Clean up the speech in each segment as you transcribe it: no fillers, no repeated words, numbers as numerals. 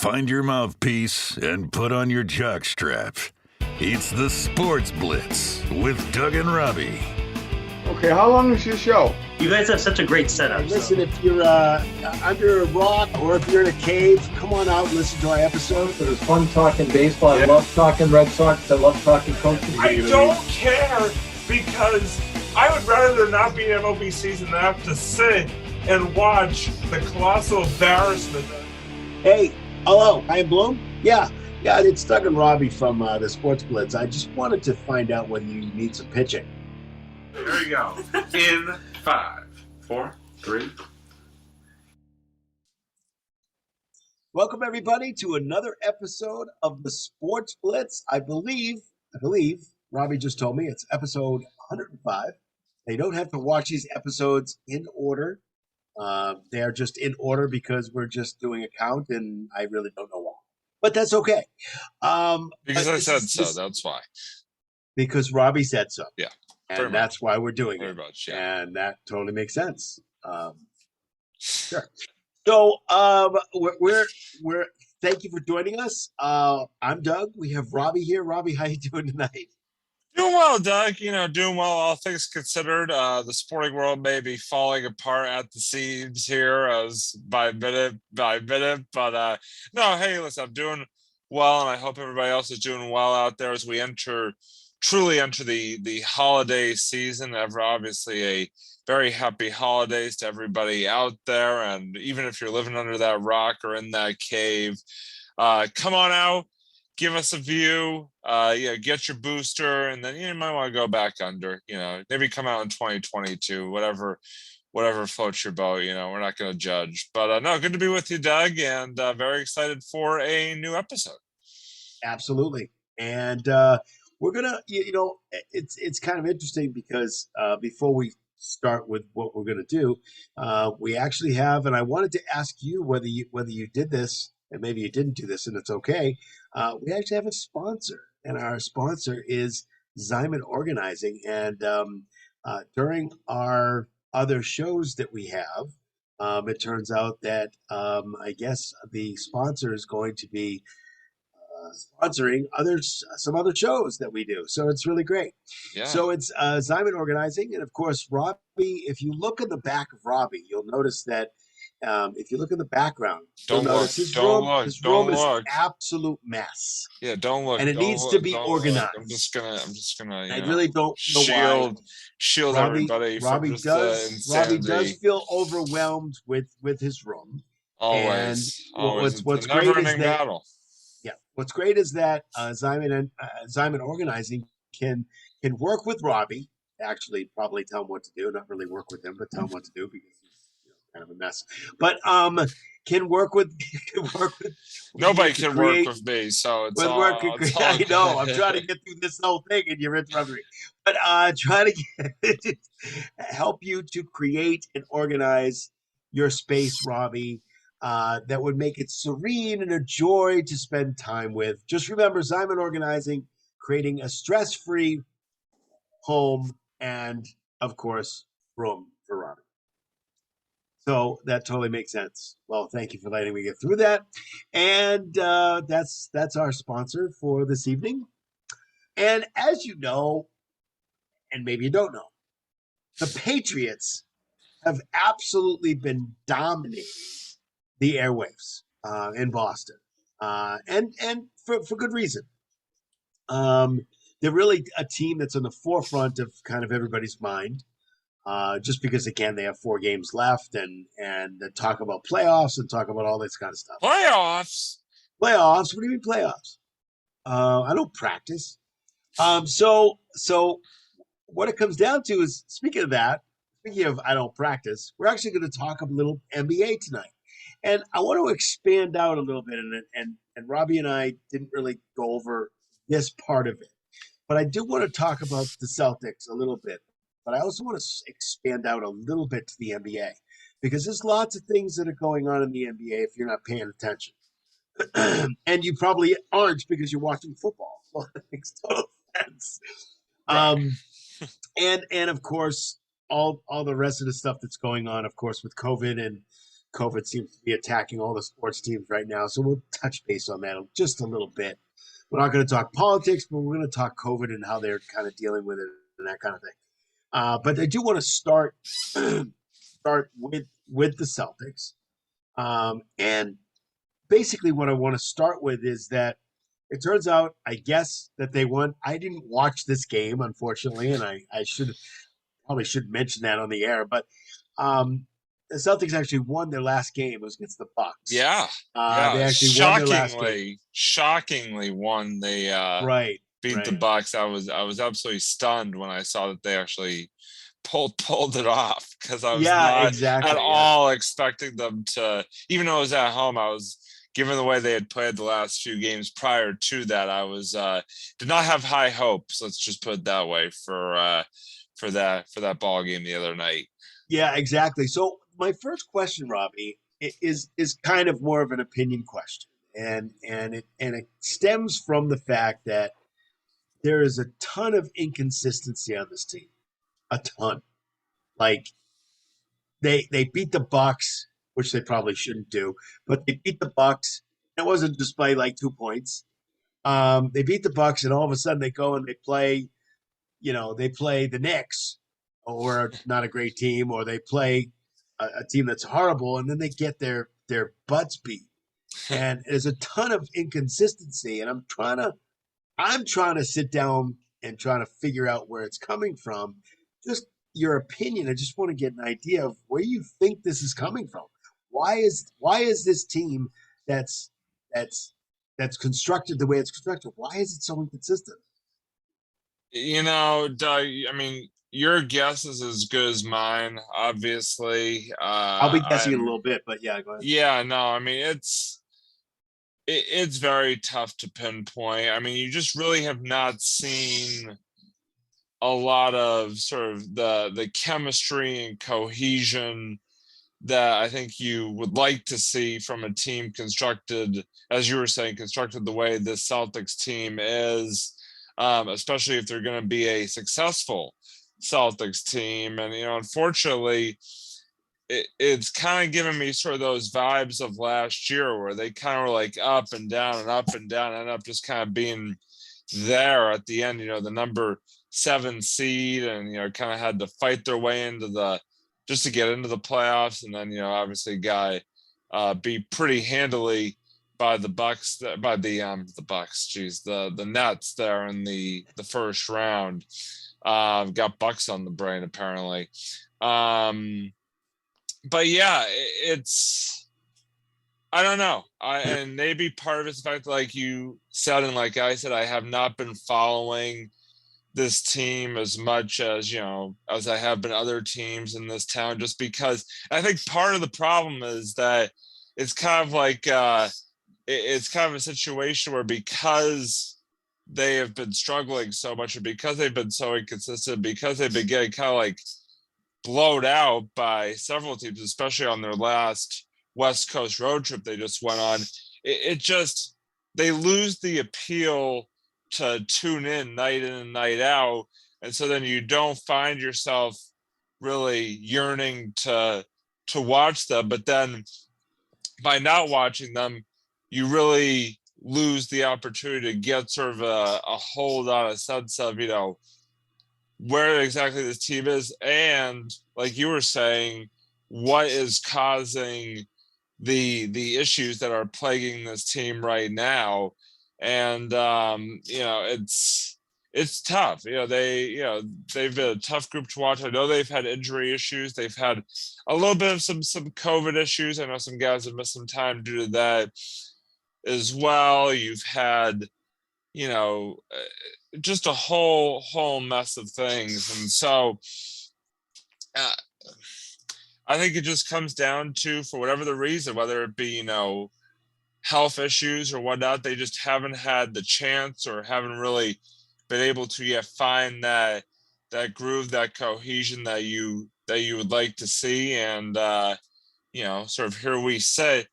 Find your mouthpiece and put on your jock straps. It's the Sports Blitz with Doug and Robbie. Okay, how long is your show? You guys have such a great setup. Listen, if you're under a rock or if you're in a cave, come on out and listen to our episode. It was fun talking baseball. I love talking Red Sox. I love talking coaching. I don't care because I would rather there not be an MLB season than have to sit and watch the colossal embarrassment. Hey, hello, I am Bloom. Yeah, it's Doug and Robbie from the Sports Blitz. I just wanted to find out whether you need some pitching. There you go. In 5, 4, 3. Welcome everybody to another episode of the Sports Blitz. I believe Robbie just told me it's episode 105. They don't have to watch these episodes in order. They're just in order because we're just doing a count, and I really don't know why. But that's okay. Because I said so, that's why. Because Robbie said so. Yeah. And that's why we're doing very it. Much, yeah. And that totally makes sense. Sure. So we're thank you for joining us. I'm Doug. We have Robbie here. Robbie, how you doing tonight? Doing well, Doug. Doing well, all things considered. The sporting world may be falling apart at the seams here as by minute. But no, hey, listen, I'm doing well, and I hope everybody else is doing well out there as we truly enter the holiday season. Obviously a very happy holidays to everybody out there. And even if you're living under that rock or in that cave, come on out, give us a view, get your booster, and then you might want to go back under, maybe come out in 2022, whatever floats your boat. We're not going to judge, but no, good to be with you, Doug, and very excited for a new episode. Absolutely. And we're going to, it's kind of interesting because before we start with what we're going to do, we actually have, and I wanted to ask you whether you did this, and maybe you didn't do this, and it's okay. We actually have a sponsor, and our sponsor is Zyman Organizing. And during our other shows that we have, it turns out that I guess the sponsor is going to be sponsoring some other shows that we do. So it's really great. Yeah. So it's Zyman Organizing. And of course, Robbie, if you look at the back of Robbie, you'll notice that if you look in the background, his room is an absolute mess. Yeah, don't look. And it needs to be organized. I'm just gonna I really don't know why. Shield everybody Robbie does feel overwhelmed with his room. Always. And what's great is that battle. Yeah, what's great is that Zyman Organizing can work with Robbie. Actually, probably tell him what to do. Not really work with him, but tell him what to do because he's kind of a mess. But can work with. Nobody can work with me, so it's all. I know. I'm trying to get through this whole thing, and you're interrupting me. But trying to help you to create and organize your space, Robbie. That would make it serene and a joy to spend time with. Just remember, Zyman Organizing, creating a stress-free home and, of course, room for Robbie. So that totally makes sense. Well, thank you for letting me get through that. And that's our sponsor for this evening. And as you know, and maybe you don't know, the Patriots have absolutely been dominating the airwaves in Boston, and for good reason. They're really a team that's on the forefront of kind of everybody's mind, just because again they have 4 games left, and talk about playoffs and talk about all this kind of stuff. Playoffs? What do you mean playoffs? I don't practice. So what it comes down to is, speaking of I don't practice, we're actually going to talk a little NBA tonight. And I want to expand out a little bit, and Robbie and I didn't really go over this part of it. But I do want to talk about the Celtics a little bit. But I also want to expand out a little bit to the NBA, because there's lots of things that are going on in the NBA if you're not paying attention. And you probably aren't because you're watching football. Well, that makes total sense. And of course, all the rest of the stuff that's going on, of course, with COVID and COVID seems to be attacking all the sports teams right now. So we'll touch base on that just a little bit. We're not going to talk politics, but we're going to talk COVID and how they're kind of dealing with it and that kind of thing. But I do want to start with the Celtics. And basically what I want to start with is that it turns out, I guess, that they won. I didn't watch this game, unfortunately, and I probably should mention that on the air. But the Celtics actually won their last game. It was against the Bucks. Yeah. They actually won their last game. Shockingly won. They beat the Bucks. I was absolutely stunned when I saw that they actually pulled it off, because I was not at all expecting them to, even though it was at home. I was, given the way they had played the last few games prior to that, I was did not have high hopes. Let's just put it that way for that ball game the other night. Yeah, exactly. So my first question, Robbie, is kind of more of an opinion question, and it stems from the fact that there is a ton of inconsistency on this team, a ton. Like they beat the Bucks, which they probably shouldn't do, but they beat the Bucks. It wasn't just by like 2 points. They beat the Bucks, and all of a sudden they go and they play the Knicks, or not a great team, or they play a team that's horrible, and then they get their butts beat. And there's a ton of inconsistency, and I'm trying to sit down and trying to figure out where it's coming from. Just your opinion. I just want to get an idea of where you think this is coming from. Why is this team that's constructed the way it's constructed, why is it so inconsistent? Doug, I mean, your guess is as good as mine, obviously. I'll be guessing in a little bit, but yeah, go ahead. Yeah, no, I mean, it's very tough to pinpoint. I mean, you just really have not seen a lot of sort of the chemistry and cohesion that I think you would like to see from a team constructed, as you were saying, constructed the way this Celtics team is, especially if they're going to be a successful Celtics team. And, unfortunately, it's kind of giving me sort of those vibes of last year, where they kind of were like up and down and up and down, and end up just kind of being there at the end, the number 7 seed, and, kind of had to fight their way into just to get into the playoffs. And then, obviously got beat pretty handily by the Bucks, by the Bucks, the Nets there in the first round. Got Bucks on the brain, apparently. But yeah, I don't know. And maybe part of it's the fact that, like you said, and like I said, I have not been following this team as much as, as I have been other teams in this town, just because I think part of the problem is that it's kind of like, it's kind of a situation where, because they have been struggling so much, and because they've been so inconsistent, because they've been getting kind of like blowed out by several teams, especially on their last West Coast road trip they just went on, they lose the appeal to tune in and night out. And so then you don't find yourself really yearning to watch them. But then by not watching them, you really lose the opportunity to get sort of a hold on a sense of, where exactly this team is. And like you were saying, what is causing the issues that are plaguing this team right now. And it's tough. They've been a tough group to watch. I know they've had injury issues. They've had a little bit of some COVID issues. I know some guys have missed some time due to that as well. You've had, just a whole mess of things. And so I think it just comes down to, for whatever the reason, whether it be, health issues or whatnot, they just haven't had the chance, or haven't really been able to yet find that groove, that cohesion that you would like to see. And sort of here we sit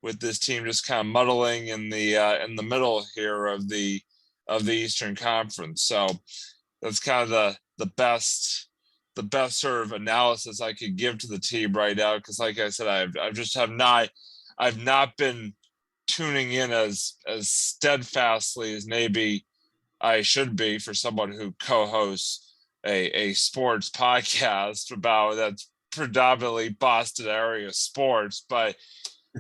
with this team just kind of muddling in the middle here of the Eastern Conference. So that's kind of the best the best sort of analysis I could give to the team right now, because like I said, I've not been tuning in as steadfastly as maybe I should be for someone who co-hosts a sports podcast about that's predominantly Boston area sports, but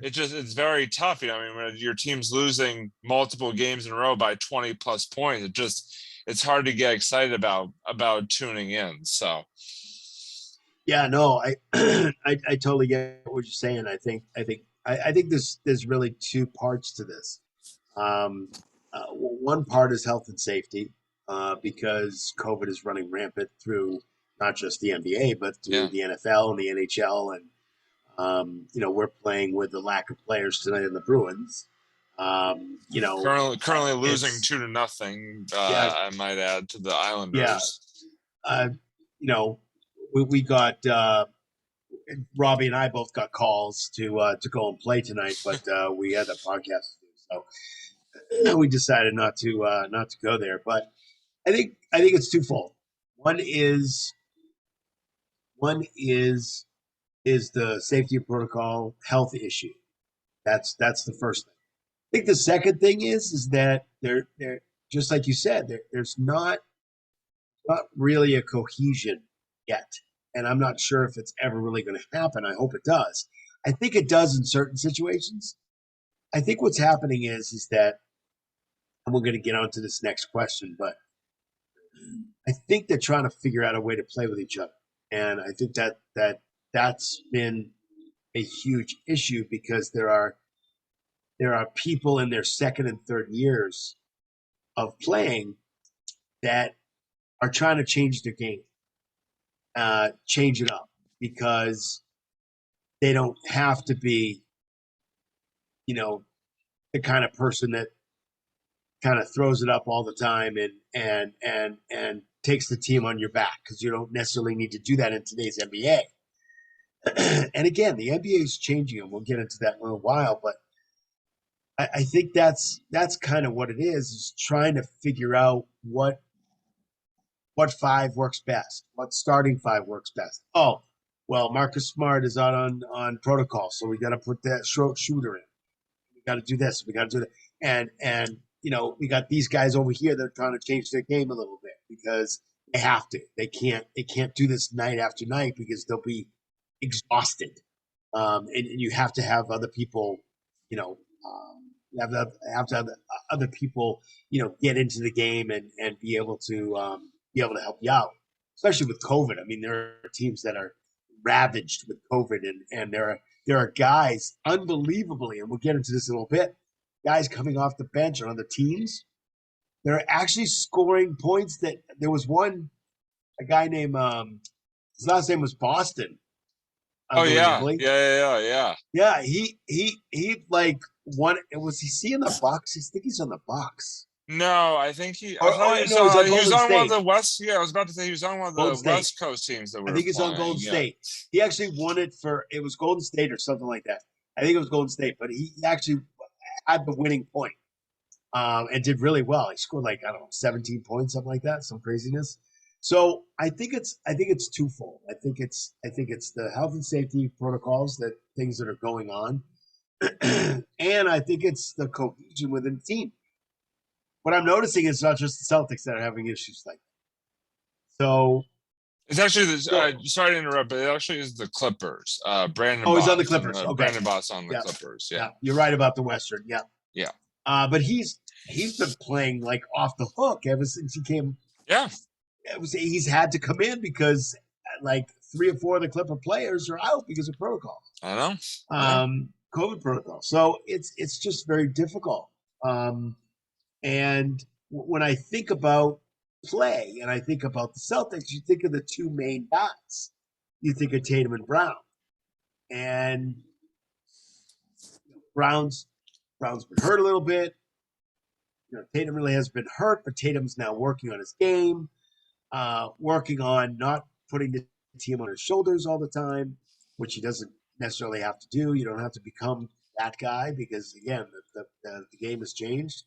it's very tough. I mean, when your team's losing multiple games in a row by 20 plus points, it's hard to get excited about tuning in. So Yeah, no, I I totally get what you're saying. I think there's really two parts to this. One part is health and safety, because COVID is running rampant through not just the NBA but through the NFL and the NHL, and we're playing with the lack of players tonight in the Bruins. Currently losing 2-0. I might add, to the Islanders. Yeah. We got Robbie and I both got calls to go and play tonight, but we had a podcast to do, so we decided not to go there. But I think it's twofold. One is the safety protocol health issue. That's the first thing. I think the second thing is that they're just like you said, there's not really a cohesion yet. And I'm not sure if it's ever really going to happen. I hope it does. I think it does in certain situations. I think what's happening is that, and we're going to get on to this next question, but I think they're trying to figure out a way to play with each other. And I think that's been a huge issue, because there are people in their second and third years of playing that are trying to change their game, change it up, because they don't have to be, the kind of person that kind of throws it up all the time and takes the team on your back, because you don't necessarily need to do that in today's NBA. And again, the NBA is changing, and we'll get into that in a little while, but I think that's kind of what it is trying to figure out what five works best, what starting five works best. Oh, well, Marcus Smart is out on protocol, so we got to put that shooter in. We got to do this. We got to do that. And we got these guys over here that are trying to change their game a little bit, because they have to. They can't do this night after night, because they'll be exhausted. And you have to have other people, you have to have other people, get into the game and be able to help you out, especially with COVID. I mean, there are teams that are ravaged with COVID, and there are guys, unbelievably, and we'll get into this in a little bit, guys coming off the bench on other teams. They're actually scoring points. That there was a guy named his last name was Boston. Oh yeah. Yeah. He like won. Was he in the Bucks? I think he's on the Bucks. No, I think he. No, he was on one of State. the West. Yeah, I was about to say he was on one of the West Coast teams that were. I think he's on Golden State. He actually won it it was Golden State or something like that. I think it was Golden State, but he actually had the winning point, and did really well. He scored 17 points, something like that, some craziness. So I think it's twofold. I think it's the health and safety protocols, things that are going on, and I think it's the cohesion within the team. What I'm noticing is not just the Celtics that are having issues like that. So it's actually sorry to interrupt, but it actually is the Clippers. Brandon. Oh, he's on the Clippers. Okay. Brandon Boss on the Clippers. Yeah, you're right about the Western. Yeah. Yeah. But he's been playing off the hook ever since he came. Yeah. He's had to come in because 3 or 4 of the Clipper players are out because of protocol. I know. COVID protocol. So it's just very difficult. And when I think about play and I think about the Celtics, you think of the two main guys. You think of Tatum and Brown. And Brown's been hurt a little bit. Tatum really has been hurt, but Tatum's now working on his game. Working on not putting the team on his shoulders all the time, which he doesn't necessarily have to do. You don't have to become that guy because, again, the game has changed.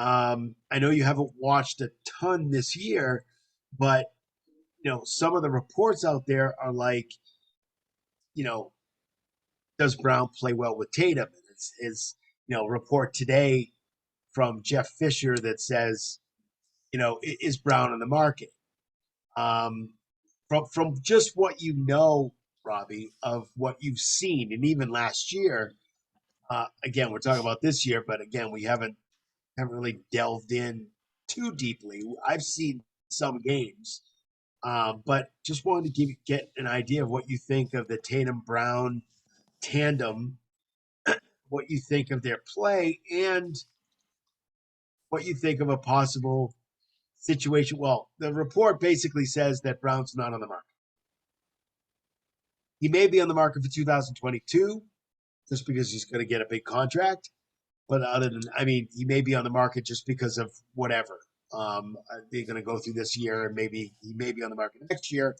I know you haven't watched a ton this year, but some of the reports out there are like, does Brown play well with Tatum? Is report today from Jeff Fisher that says, is Brown on the market? From just what Robbie, of what you've seen, and even last year. Again, we're talking about this year, but again, we haven't really delved in too deeply. I've seen some games, but just wanted to get an idea of what you think of the Tatum Brown tandem, what you think of their play, and what you think of a possible situation. Well, the report basically says that Brown's not on the market. He may be on the market for 2022, just because he's going to get a big contract. But he may be on the market just because of whatever. They're going to go through this year, and maybe he may be on the market next year.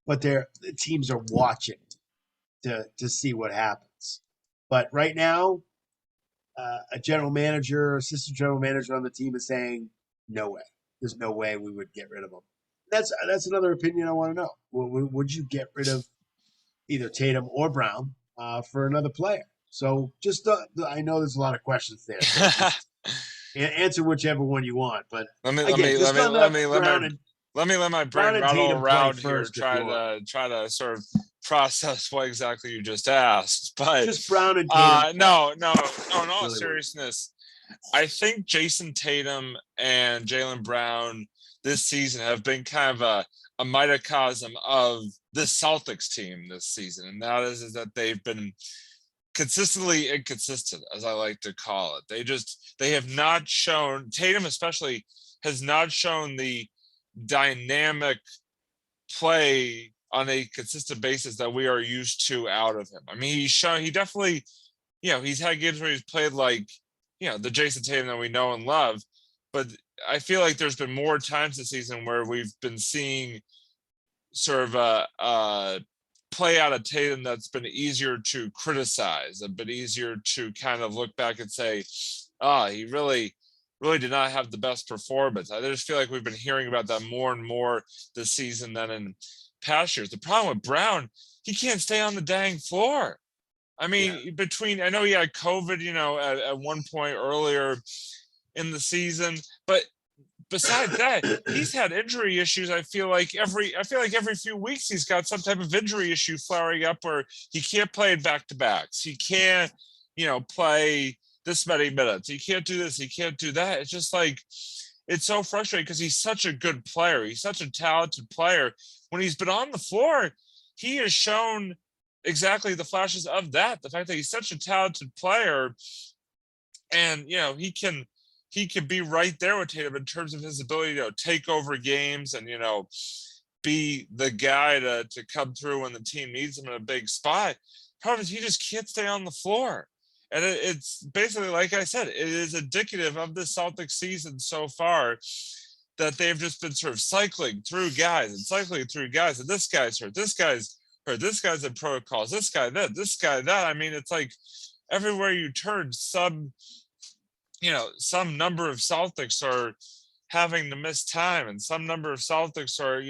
But the teams are watching to see what happens. But right now, a general manager, assistant general manager on the team is saying, no way. There's no way we would get rid of him. That's another opinion I want to know. Would you get rid of either Tatum or Brown for another player? So just I know there's a lot of questions there. So just answer whichever one you want. But let me let my brain rattle around here, try to sort of process what exactly you just asked. But just Brown and Tatum. No. In all seriousness, I think Jason Tatum and Jaylen Brown this season have been kind of a microcosm of this Celtics team this season, and that is that they've been consistently inconsistent, as I like to call it. They have not shown, Tatum especially has not shown the dynamic play on a consistent basis that we are used to out of him. I mean, he definitely, he's had games where he's played like, the Jason Tatum that we know and love, but I feel like there's been more times this season where we've been seeing sort of a play out of Tatum that's been easier to criticize, a bit easier to kind of look back and say, he really did not have the best performance. I just feel like we've been hearing about that more and more this season than in past years. The problem with Brown, he can't stay on the dang floor. I mean, I know he had COVID, at one point earlier in the season, but besides that, he's had injury issues. I feel like every few weeks he's got some type of injury issue flaring up where he can't play in back-to-backs. He can't, play this many minutes. He can't do this. He can't do that. It's just like, it's so frustrating because he's such a good player. He's such a talented player. When he's been on the floor, he has shown exactly the flashes of that. The fact that he's such a talented player, and he can be right there with Tatum in terms of his ability to take over games and, be the guy to come through when the team needs him in a big spot. Problem is he just can't stay on the floor. And it's basically, like I said, it is indicative of the Celtics season so far that they've just been sort of cycling through guys. And this guy's hurt, this guy's hurt, this guy's in protocols, this guy that. I mean, it's like everywhere you turn, some number of Celtics are having to miss time, and some number of Celtics are,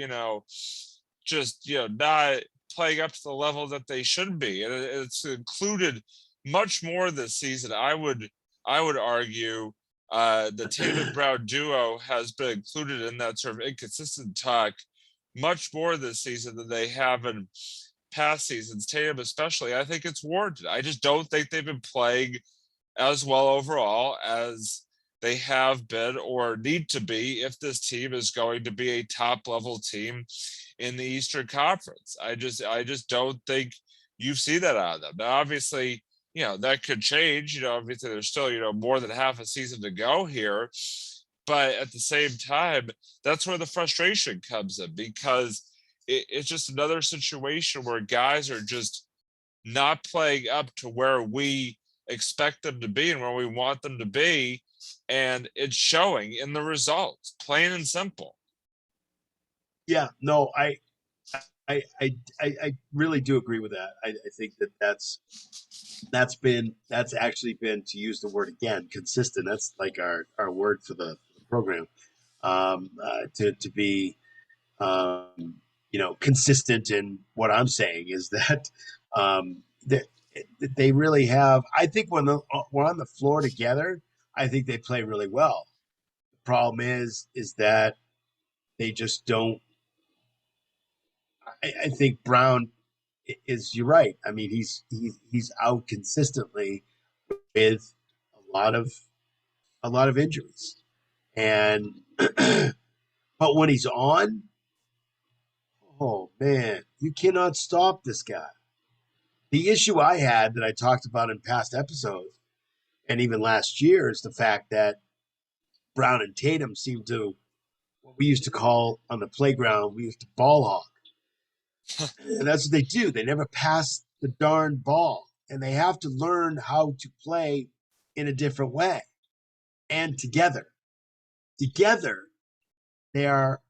just, not playing up to the level that they should be. And it's included much more this season. I would argue the Tatum Brown duo has been included in that sort of inconsistent talk much more this season than they have in past seasons. Tatum especially, I think it's warranted. I just don't think they've been playing as well overall as they have been or need to be if this team is going to be a top level team in the Eastern Conference. I just don't think you see that out of them. Now, obviously, that could change. Obviously there's still, more than half a season to go here. But at the same time, that's where the frustration comes in, because it's just another situation where guys are just not playing up to where we expect them to be and where we want them to be. And it's showing in the results, plain and simple. Yeah, no, I really do agree with that. I think that's actually been, to use the word again, consistent. That's like our word for the program. To be consistent in what I'm saying is that that they really have. I think when we're on the floor together, I think they play really well. The problem is that they just don't. I think Brown is. You're right. I mean, he's out consistently with a lot of injuries, and but when he's on, oh man, you cannot stop this guy. The issue I had that I talked about in past episodes and even last year is the fact that Brown and Tatum seem to, what we used to call on the playground, we used to ball hog. And that's what they do. They never pass the darn ball. And they have to learn how to play in a different way and together. Together, they are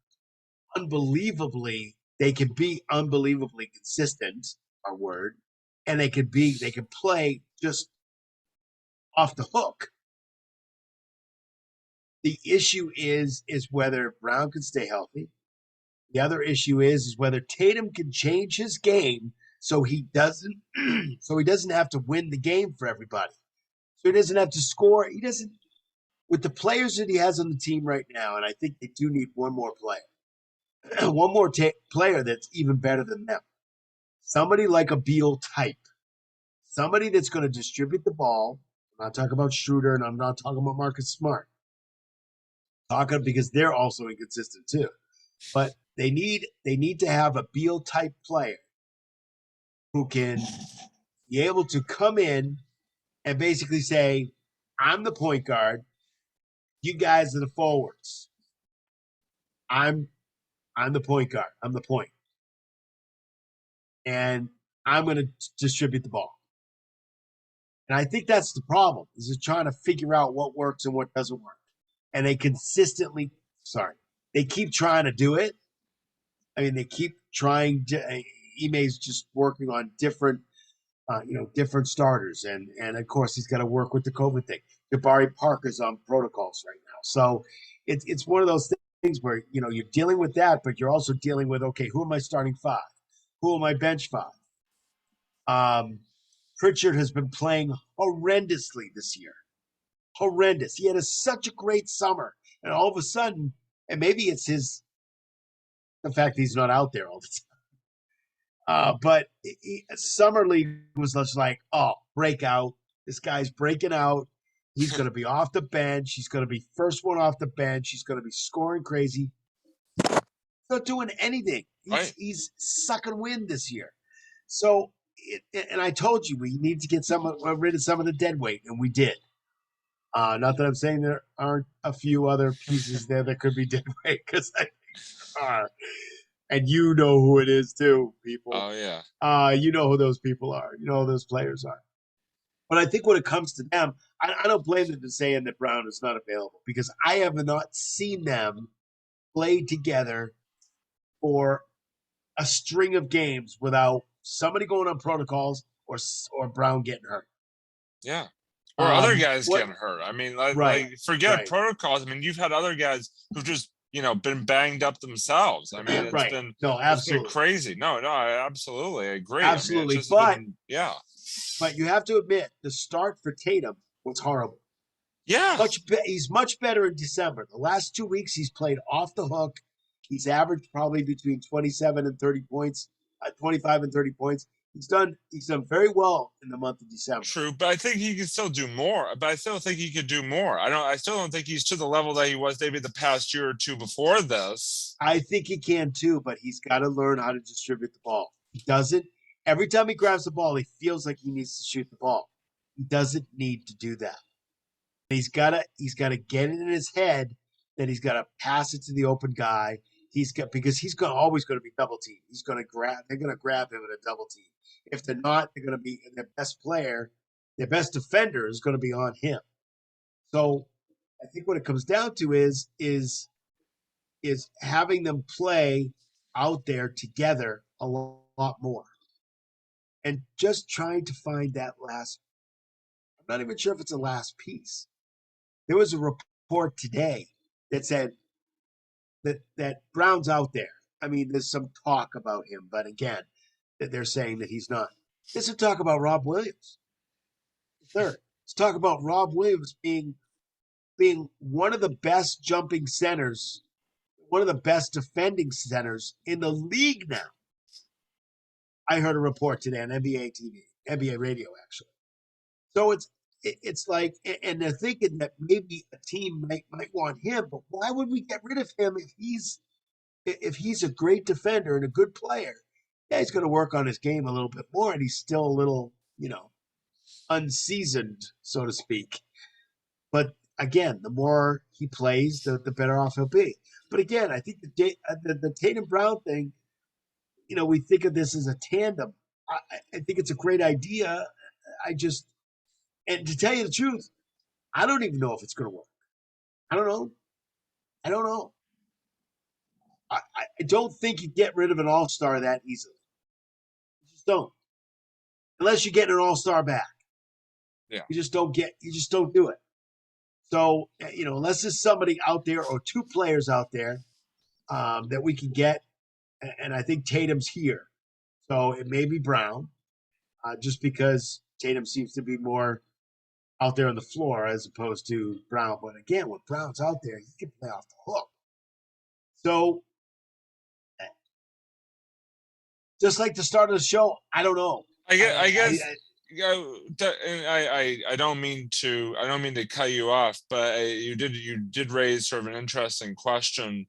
they can be unbelievably consistent, our word, and they can play just off the hook. The issue is whether Brown can stay healthy. The other issue is whether Tatum can change his game so he doesn't have to win the game for everybody. So he doesn't have to score. He doesn't with the players that he has on the team right now, and I think they do need one more player. One more player that's even better than them. Somebody like a Beal type. Somebody that's going to distribute the ball. I'm not talking about Schroeder, and I'm not talking about Marcus Smart. Talking because they're also inconsistent too. But they need to have a Beal type player who can be able to come in and basically say, I'm the point guard, you guys are the forwards. I'm the point guard. I'm the point. And I'm going to distribute the ball. And I think that's the problem, is just trying to figure out what works and what doesn't work. And they keep trying to do it. I mean, they keep trying to, Ime's just working on different starters. And of course, he's got to work with the COVID thing. Jabari Parker's on protocols right now. So it's one of those things where, you're dealing with that, but you're also dealing with, okay, who am I starting five? Who am I bench five? Pritchard has been playing horrendously this year. Horrendous. He had such a great summer. And all of a sudden, and maybe it's the fact that he's not out there all the time. But Summer League was just like, oh, breakout. This guy's breaking out. He's going to be off the bench. He's going to be first one off the bench. He's going to be scoring crazy. He's not doing anything. He's sucking wind this year. So, and I told you, we need to get rid of some of the dead weight, and we did. Not that I'm saying there aren't a few other pieces there that could be dead weight, because I think there are. And you know who it is too, people. Oh, yeah. You know who those people are. You know who those players are. But I think when it comes to them, I don't blame them for saying that Brown is not available, because I have not seen them play together for a string of games without somebody going on protocols or Brown getting hurt. Yeah. Or other guys getting hurt. I mean, forget protocols. I mean, you've had other guys who've just, been banged up themselves. I mean, it's been crazy. No, I absolutely agree. Absolutely. I mean, but you have to admit, the start for Tatum was horrible. Yeah. He's much better in December. The last 2 weeks, he's played off the hook. He's averaged probably between 27 and 30 points, 25 and 30 points. He's done very well in the month of December. True, but I think he can still do more. But I still think he could do more. I still don't think he's to the level that he was maybe the past year or two before this. I think he can too, but he's got to learn how to distribute the ball. He doesn't. Every time he grabs the ball, he feels like he needs to shoot the ball. He doesn't need to do that. He's got to get it in his head that he's got to pass it to the open guy. Because he's always going to be double teamed. They're going to grab him in a double team. If they're not, they're going to be their best player, their best defender is going to be on him. So I think what it comes down to is having them play out there together a lot more. And just trying to find that last, I'm not even sure if it's a last piece. There was a report today that said that Brown's out there. I mean, there's some talk about him, but again, they're saying that he's not. There's some talk about Rob Williams. Third, let's talk about Rob Williams being one of the best jumping centers, one of the best defending centers in the league now. I heard a report today on NBA TV, NBA radio, actually. So it's like, and they're thinking that maybe a team might want him, but why would we get rid of him if he's a great defender and a good player? Yeah, he's going to work on his game a little bit more, and he's still a little, unseasoned, so to speak. But again, the more he plays, the better off he'll be. But again, I think the Tatum Brown thing, we think of this as a tandem. I think it's a great idea. And to tell you the truth, I don't even know if it's going to work. I don't know. I don't think you get rid of an all-star that easily. You just don't. Unless you get an all-star back. Yeah. You just don't do it. So, unless there's somebody out there or two players out there that we can get, and I think Tatum's here. So it may be Brown, just because Tatum seems to be more out there on the floor as opposed to Brown. But again, when Brown's out there, he can play off the hook. So, just like the start of the show, I don't know. I guess. I don't mean to cut you off, but you did raise sort of an interesting question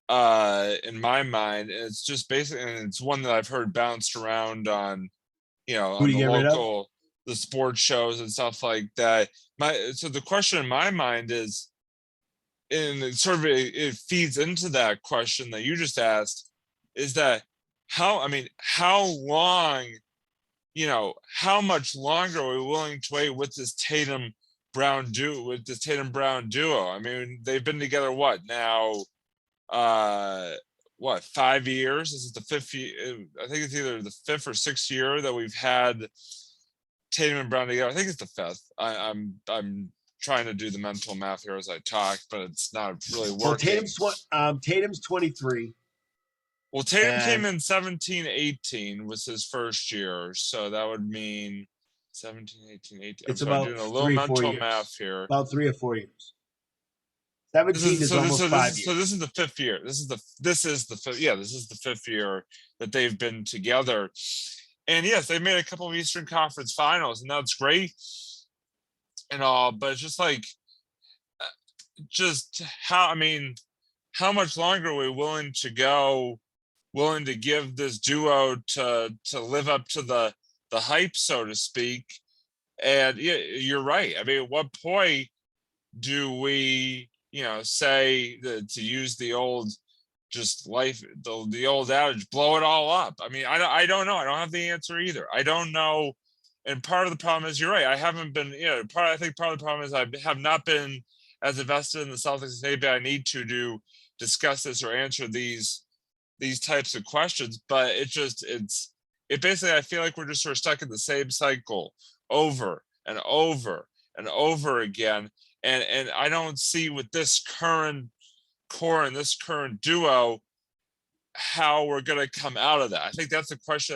in my mind. And it's just basically, and it's one that I've heard bounced around on, on the sports shows and stuff like that. So the question in my mind is, and it feeds into that question that you just asked, is that how long, how much longer are we willing to wait with this Tatum Brown duo? I mean, they've been together what now? 5 years? This is the fifth year. I think it's either the fifth or sixth year that we've had Tatum and Brown together. I think it's the fifth. I'm trying to do the mental math here as I talk, but it's not really working. Well, Tatum's 23. Well, Tatum came in 17-18 was his first year, so that would mean 17-18-18. It's about doing a little mental math here. About 3 or 4 years. 17 is almost 5 years. So this is the fifth year. This is the fifth year that they've been together. And yes, they made a couple of Eastern Conference Finals, and that's great and all. But it's just like, how much longer are we willing to give this duo to live up to the hype, so to speak? And yeah, you're right. I mean, at what point do we, say that, to use the old the old adage, blow it all up? I mean, I don't know. I don't have the answer either. I don't know. And part of the problem is, you're right, I haven't been, I think part of the problem is I have not been as invested in the Celtics as maybe I need to discuss this or answer these types of questions. But it basically, I feel like we're just sort of stuck in the same cycle over and over and over again. And I don't see with this current core and this current duo how we're going to come out of that. I think that's a question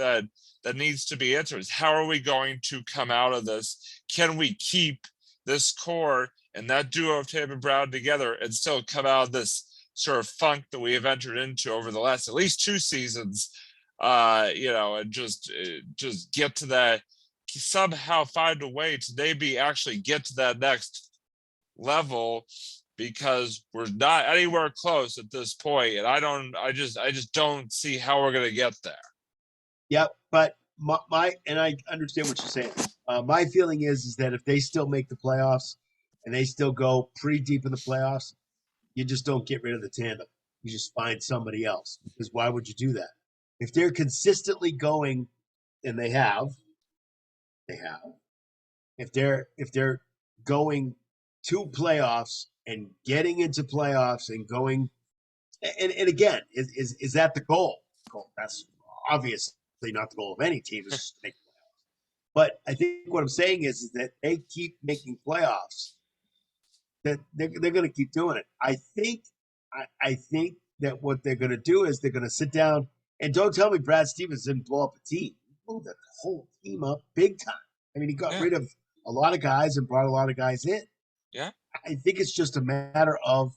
that needs to be answered, is how are we going to come out of this? Can we keep this core and that duo of Tatum and Brown together and still come out of this sort of funk that we have entered into over the last at least 2 seasons, and just get to that, somehow find a way to maybe actually get to that next level, because we're not anywhere close at this point, and I just don't see how we're going to get there. Yep, but and I understand what you're saying. My feeling is that if they still make the playoffs and they still go pretty deep in the playoffs, you just don't get rid of the tandem. You just find somebody else, because why would you do that? If they're consistently going, and they have. If they're going to playoffs and getting into playoffs and going, and again, is that the goal? That's obviously not the goal of any team, is just to make playoffs. But I think what I'm saying is that they keep making playoffs, that they're going to keep doing it. I think that what they're going to do is they're going to sit down and don't tell me Brad Stevens didn't blow up a team. He blew the whole team up big time. I mean, he got rid of a lot of guys and brought a lot of guys in. Yeah. I think it's just a matter of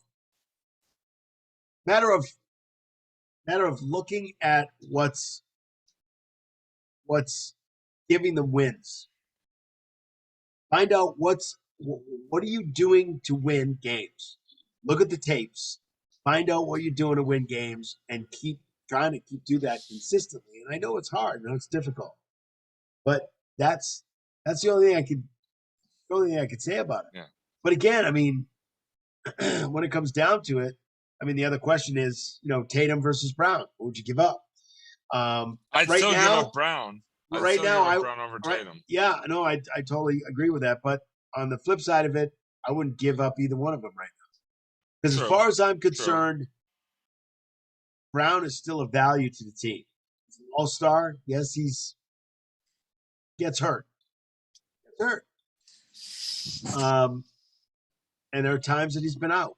looking at what's giving them wins. Find out what are you doing to win games. Look at the tapes. Find out what you're doing to win games and keep trying to do that consistently. And I know it's hard. I know it's difficult, but that's the only thing I could say about it. Yeah. But again, I mean, when it comes down to it, I mean, the other question is, Tatum versus Brown. What would you give up? I'd right still now, give up Brown. Right now, Brown over Tatum. Yeah, no, I totally agree with that. But on the flip side of it, I wouldn't give up either one of them right now. Because as far as I'm concerned, Brown is still of value to the team. He's an all-star. Yes, gets hurt. And there are times that he's been out.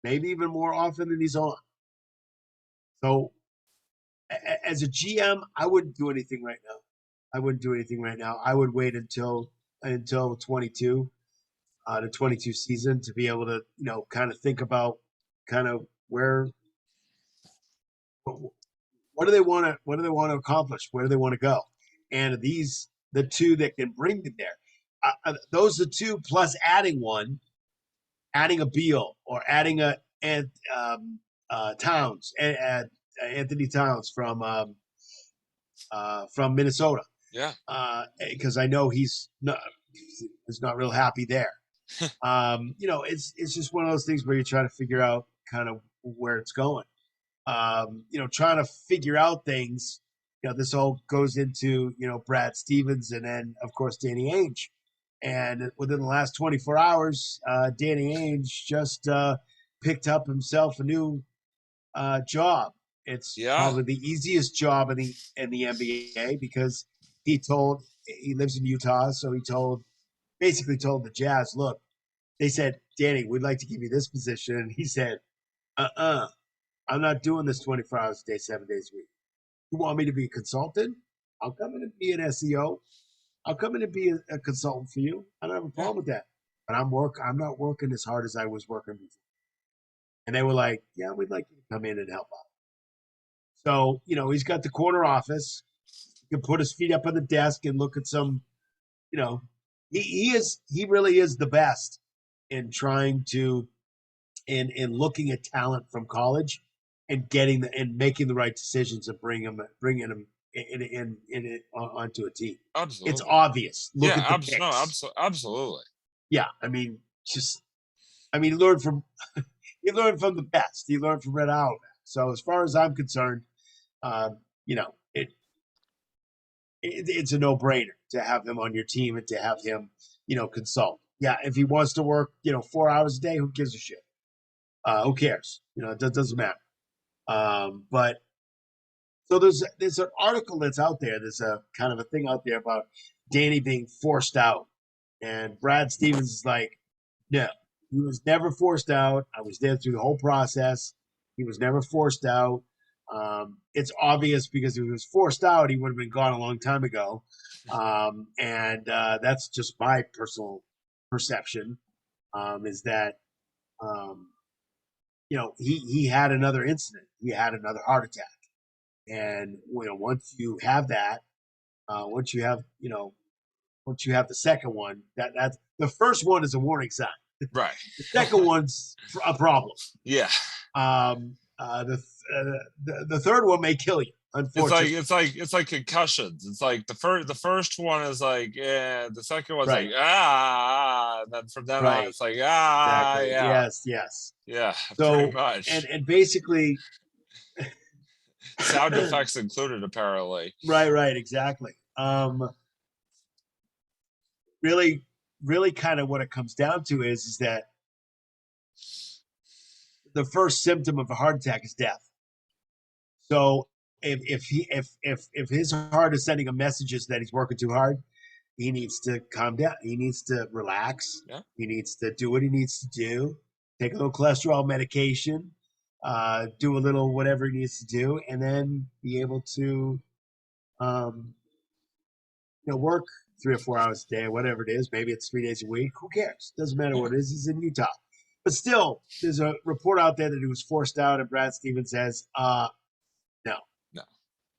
Maybe even more often than he's on. So as a GM, I wouldn't do anything right now. I would wait until 22, the 22 season to be able to, kind of think about kind of what do they want to accomplish? Where do they want to go? And these the two that can bring them there. Those are two plus adding a Beal or adding Towns, Anthony Towns from Minnesota. Yeah. Because I know he's not real happy there. It's just one of those things where you're trying to figure out kind of where it's going. Trying to figure out things. This all goes into Brad Stevens and then of course Danny Ainge. And within the last 24 hours, Danny Ainge just picked up himself a new job. It's probably the easiest job in the NBA because he lives in Utah, so he basically told the Jazz, look, they said, Danny, we'd like to give you this position. And he said, I'm not doing this 24 hours a day, 7 days a week. You want me to be a consultant? I'll come in and be an SEO. I'll come in and be a consultant for you. I don't have a problem with that. But I'm not working as hard as I was working before. And they were like, yeah, we'd like you to come in and help out. So, he's got the corner office. He can put his feet up on the desk and look at some, he really is the best in trying to, in looking at talent from college and making the right decisions and bringing them onto a team. Absolutely. It's obvious. Look at the picks. No, absolutely. Yeah. I mean, you learn from the best. You learn from Red Auerbach. So as far as I'm concerned, it's a no-brainer to have him on your team and to have him, consult. Yeah, if he wants to work, 4 hours a day, who gives a shit? Who cares? It doesn't matter. But so there's an article that's out there. There's a kind of a thing out there about Danny being forced out, and Brad Stevens is like, no, he was never forced out. I was there through the whole process. He was never forced out. It's obvious because if he was forced out, he would have been gone a long time ago. And that's just my personal perception, is that, he had another incident. He had another heart attack. And, once you have that, once you have the second one, that's the first one is a warning sign. Right. The second one's a problem. Yeah. The third one may kill you. Unfortunately, It's like concussions. It's like the first one is like, yeah, the second one's like, and then from then on it's like, exactly. yeah. Yes. Yeah. So, pretty much. And basically sound effects included, apparently. Right, exactly. Really kind of what it comes down to is that the first symptom of a heart attack is death. So if his heart is sending him messages that he's working too hard, he needs to calm down. He needs to relax. Yeah. He needs to do what he needs to do. Take a little cholesterol medication. do a little whatever he needs to do, and then be able to, work 3 or 4 hours a day, whatever it is. Maybe it's 3 days a week. Who cares? Doesn't matter what it is. He's in Utah. But still, there's a report out there that he was forced out, and Brad Stevens says, no. No.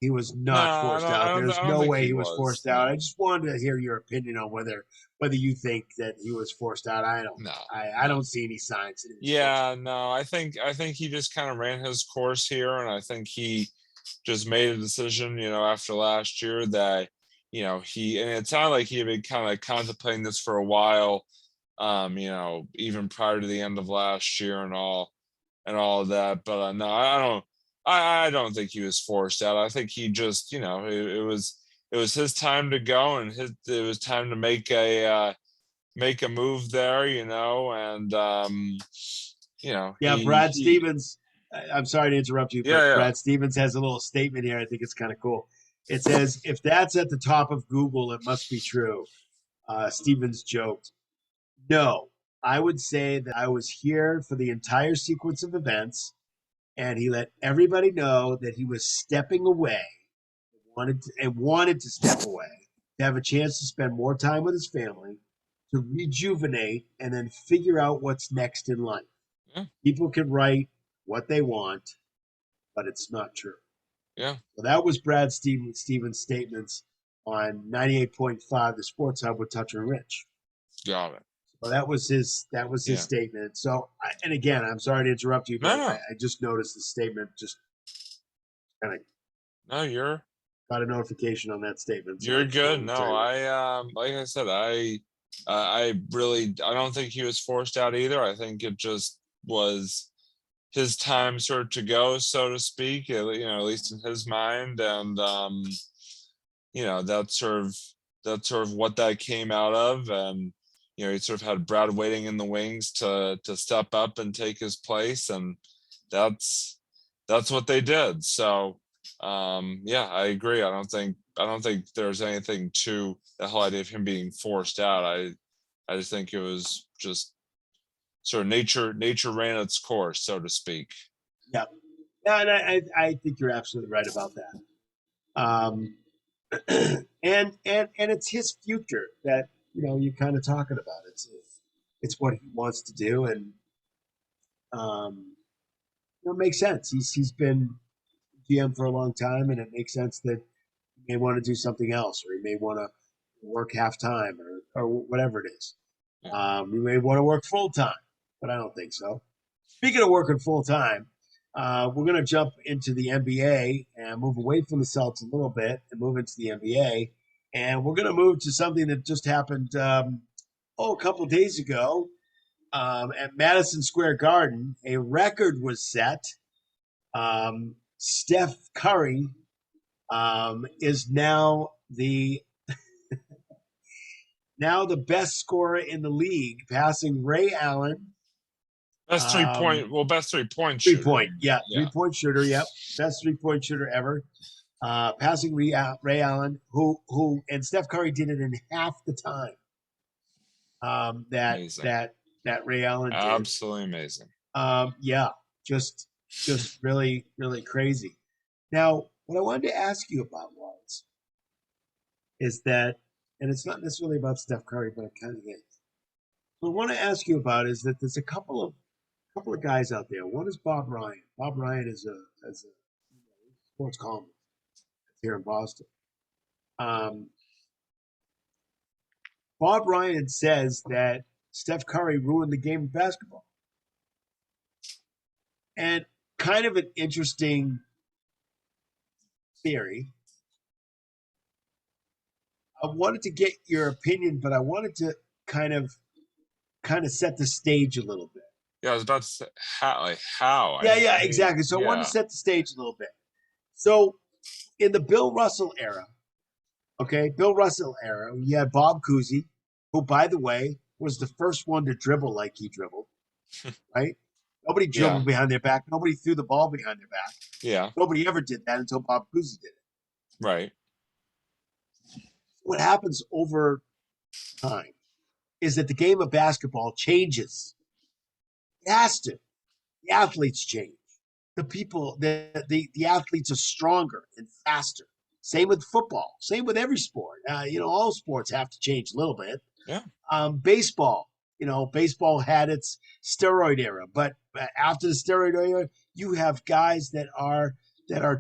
He was not forced out. There's no way he was forced out. No. I just wanted to hear your opinion on whether you think that he was forced out. I don't. No. I don't see any signs. That he was Yeah, no, I think he just kind of ran his course here, and I think he just made a decision, after last year that, and it sounded like he had been kind of contemplating this for a while, even prior to the end of last year and all of that. But no, I don't think he was forced out. I think he just, it was his time to go, and it was time to make a move there, and Brad Stevens. I'm sorry to interrupt you, but Brad Stevens has a little statement here. I think it's kind of cool. It says, "If that's at the top of Google, it must be true." Stevens joked, "No, I would say that I was here for the entire sequence of events, and he let everybody know that he was stepping away, wanted to step away, to have a chance to spend more time with his family, to rejuvenate, and then figure out what's next in life. Yeah. People can write what they want, but it's not true." Yeah. So that was Brad Stevens' statements on 98.5, the Sports Hub with Toucher and Rich. Got it. So that was his statement. So, and again, I'm sorry to interrupt you, but No. I just noticed the statement. Just kind of. No, you're got a notification on that statement. So you're good. No, I like I said, I don't think he was forced out either. I think it just was his time sort of to go, so to speak, at least in his mind. And that's sort of what that came out of. And he sort of had Brad waiting in the wings to step up and take his place, and that's what they did. So I agree. I don't think there's anything to the whole idea of him being forced out. I just think it was just sort of nature ran its course, so to speak. Yeah, and I think you're absolutely right about that. And it's his future that you're kind of talking about. It's what he wants to do, and it makes sense. He's been GM for a long time, and it makes sense that he may want to do something else, or he may want to work half time, or whatever it is. He may want to work full time, but I don't think so. Speaking of working full time, we're going to jump into the NBA and move away from the Celtics a little bit and move into the NBA. And we're going to move to something that just happened a couple of days ago at Madison Square Garden. A record was set. Steph Curry is now the best scorer in the league, passing Ray Allen. Best 3-point. Best 3-point shooter. 3-point. Yeah. 3-point shooter. Yep, best 3-point shooter ever. Passing Ray Allen, who and Steph Curry did it in half the time. That Ray Allen did. Absolutely amazing. Just really, really crazy. Now, what I wanted to ask you about is that, and it's not necessarily about Steph Curry, but it kind of is. What I want to ask you about is that there's a couple of guys out there. One is Bob Ryan. Bob Ryan is a sports columnist here in Boston. Bob Ryan says that Steph Curry ruined the game of basketball. And kind of an interesting theory. I wanted to get your opinion, but I wanted to kind of set the stage a little bit. Yeah, I was about to say how. Yeah, exactly. So I wanted to set the stage a little bit. So in the Bill Russell era, you had Bob Cousy, who, by the way, was the first one to dribble like he dribbled, right? Nobody dribbled behind their back. Nobody threw the ball behind their back. Yeah. Nobody ever did that until Bob Cousy did it. Right. What happens over time is that the game of basketball changes. It has to. The athletes change. the people, the athletes are stronger and faster. Same with football. Same with every sport. All sports have to change a little bit. Yeah. Baseball. Baseball had its steroid era, but after the steroid era, you have guys that are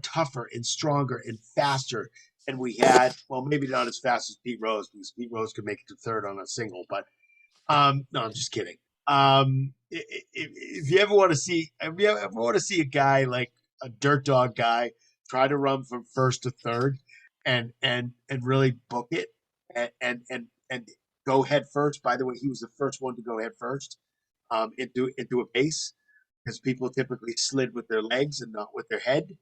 tougher and stronger and faster. And we had, well, maybe not as fast as Pete Rose, because Pete Rose could make it to third on a single, but no, I'm just kidding. If you ever want to see, a guy like a dirt dog guy try to run from first to third and really book it and go head first. By the way, he was the first one to go head first into a base, because people typically slid with their legs and not with their head.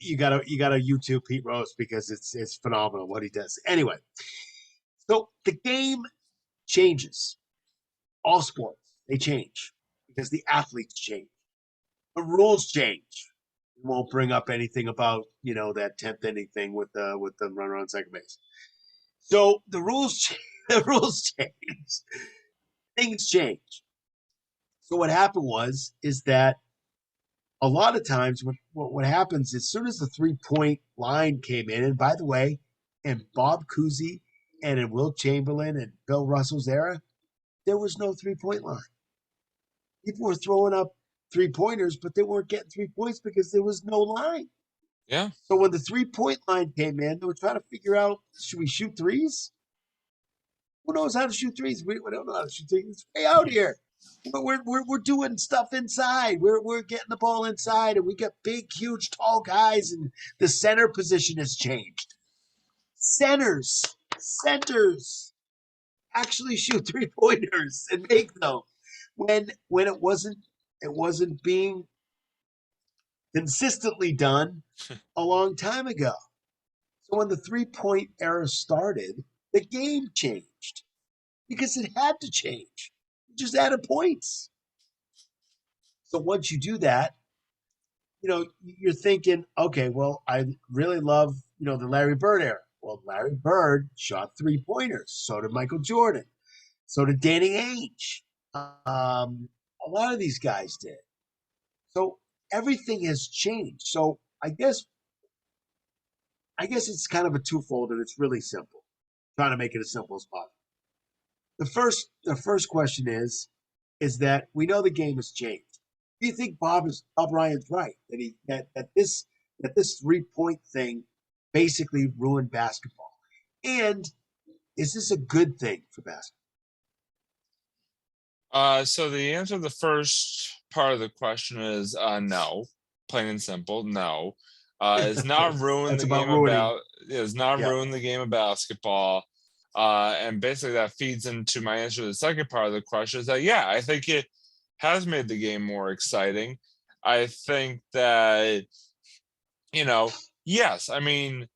You gotta YouTube Pete Rose, because it's phenomenal what he does. Anyway, so the game changes. All sports, they change because the athletes change. The rules change. We won't bring up anything about that 10th inning thing with the runner on second base. So the rules change. Things change. So what happened is that a lot of times what happens, as soon as the 3-point line came in, and by the way, in Bob Cousy and in Wilt Chamberlain and Bill Russell's era, there was no 3-point line. People were throwing up 3-pointers, but they weren't getting 3 points because there was no line. Yeah. So when the 3-point line came in, they were trying to figure out, should we shoot threes? Who knows how to shoot threes? We don't know how to shoot threes. It's way out here. We're doing stuff inside. We're getting the ball inside, and we got big, huge, tall guys, and the center position has changed. Centers actually shoot 3-pointers and make them when it wasn't being consistently done a long time ago. So when the 3-point era started, the game changed because it had to change. It just added points. So once you do that, you're thinking, okay, well, I really love, the Larry Bird era. Well, Larry Bird shot 3-pointers. So did Michael Jordan. So did Danny Ainge. A lot of these guys did. So everything has changed. So I guess it's kind of a twofold, and it's really simple. Trying to make it as simple as possible. The first question is that we know the game has changed. Do you think Bob Ryan's right that this 3-point thing basically ruined basketball? And is this a good thing for basketball? So the answer to the first part of the question is no, plain and simple, no. It's not ruined the game ruin the game of basketball. And basically that feeds into my answer to the second part of the question, is that I think it has made the game more exciting. I think that yes, I mean,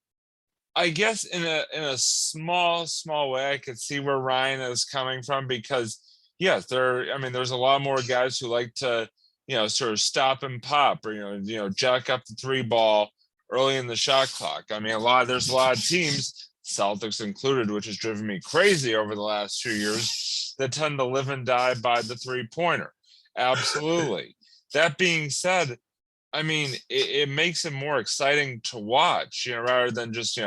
I guess in a small way I could see where Ryan is coming from, because yes, there's a lot more guys who like to sort of stop and pop, or jack up the 3 ball early in the shot clock. I mean, there's a lot of teams, Celtics included, which has driven me crazy over the last 2 years, that tend to live and die by the 3-pointer. Absolutely. That being said, I mean, it makes it more exciting to watch, rather than just,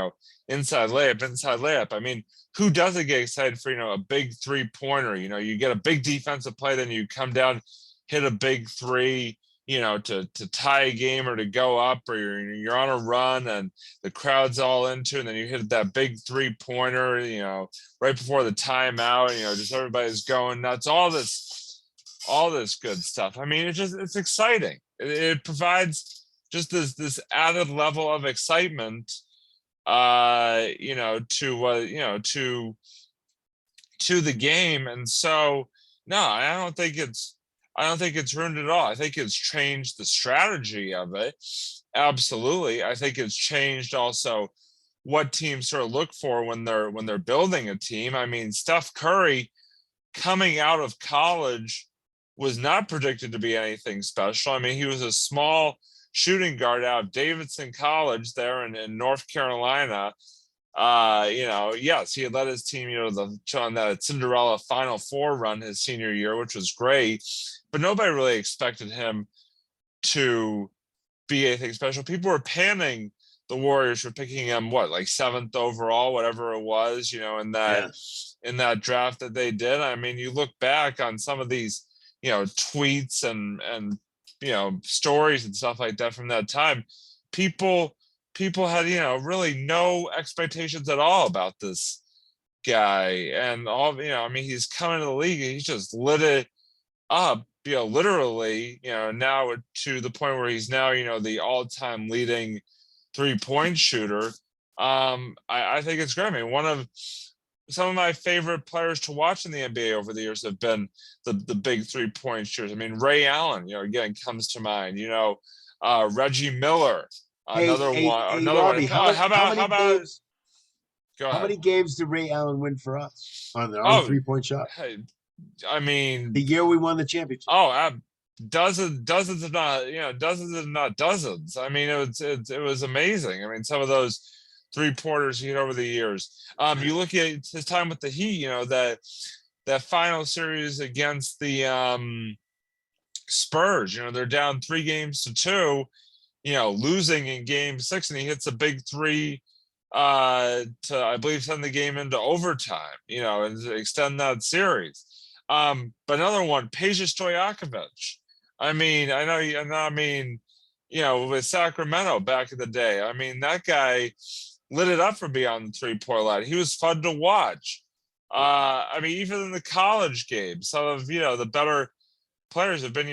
inside layup. I mean, who doesn't get excited for, a big 3-pointer? You get a big defensive play, then you come down, hit a big 3, to tie a game or to go up, or you're on a run and the crowd's all into, and then you hit that big 3-pointer, right before the timeout, just everybody's going nuts, all this good stuff. I mean, it's exciting. It provides just this added level of excitement, to the game. And so, no, I don't think it's ruined at all. I think it's changed the strategy of it. Absolutely. I think it's changed also what teams sort of look for when they're building a team. I mean, Steph Curry coming out of college was not predicted to be anything special. I mean, he was a small shooting guard out of Davidson College there in North Carolina. Yes, he had led his team, on that Cinderella Final Four run his senior year, which was great, but nobody really expected him to be anything special. People were panning the Warriors for picking him, like 7th overall, whatever it was, in that draft that they did. I mean, you look back on some of these, tweets and stories and stuff like that from that time. People had, really no expectations at all about this guy. And he's coming to the league and he's just lit it up, literally, now to the point where he's now, the all-time leading 3-point shooter. I think it's great. I mean, some of my favorite players to watch in the NBA over the years have been the big 3-point shooters. I mean, Ray Allen, again, comes to mind. Reggie Miller, another one. Robbie, How about? Go ahead. How many games did Ray Allen win for us on the 3-point shot? I mean, the year we won the championship. Dozens if not dozens. I mean, it was amazing. I mean, some of those 3-pointers he hit over the years. You look at his time with the Heat. That final series against the Spurs. They're down 3-2. Losing in Game 6, and he hits a big 3 to, I believe, send the game into overtime. And extend that series. But another one, Peja Stojakovic. I mean, with Sacramento back in the day. I mean, that guy lit it up for beyond the 3-point line. He was fun to watch. I mean, even in the college game, some of the better players have been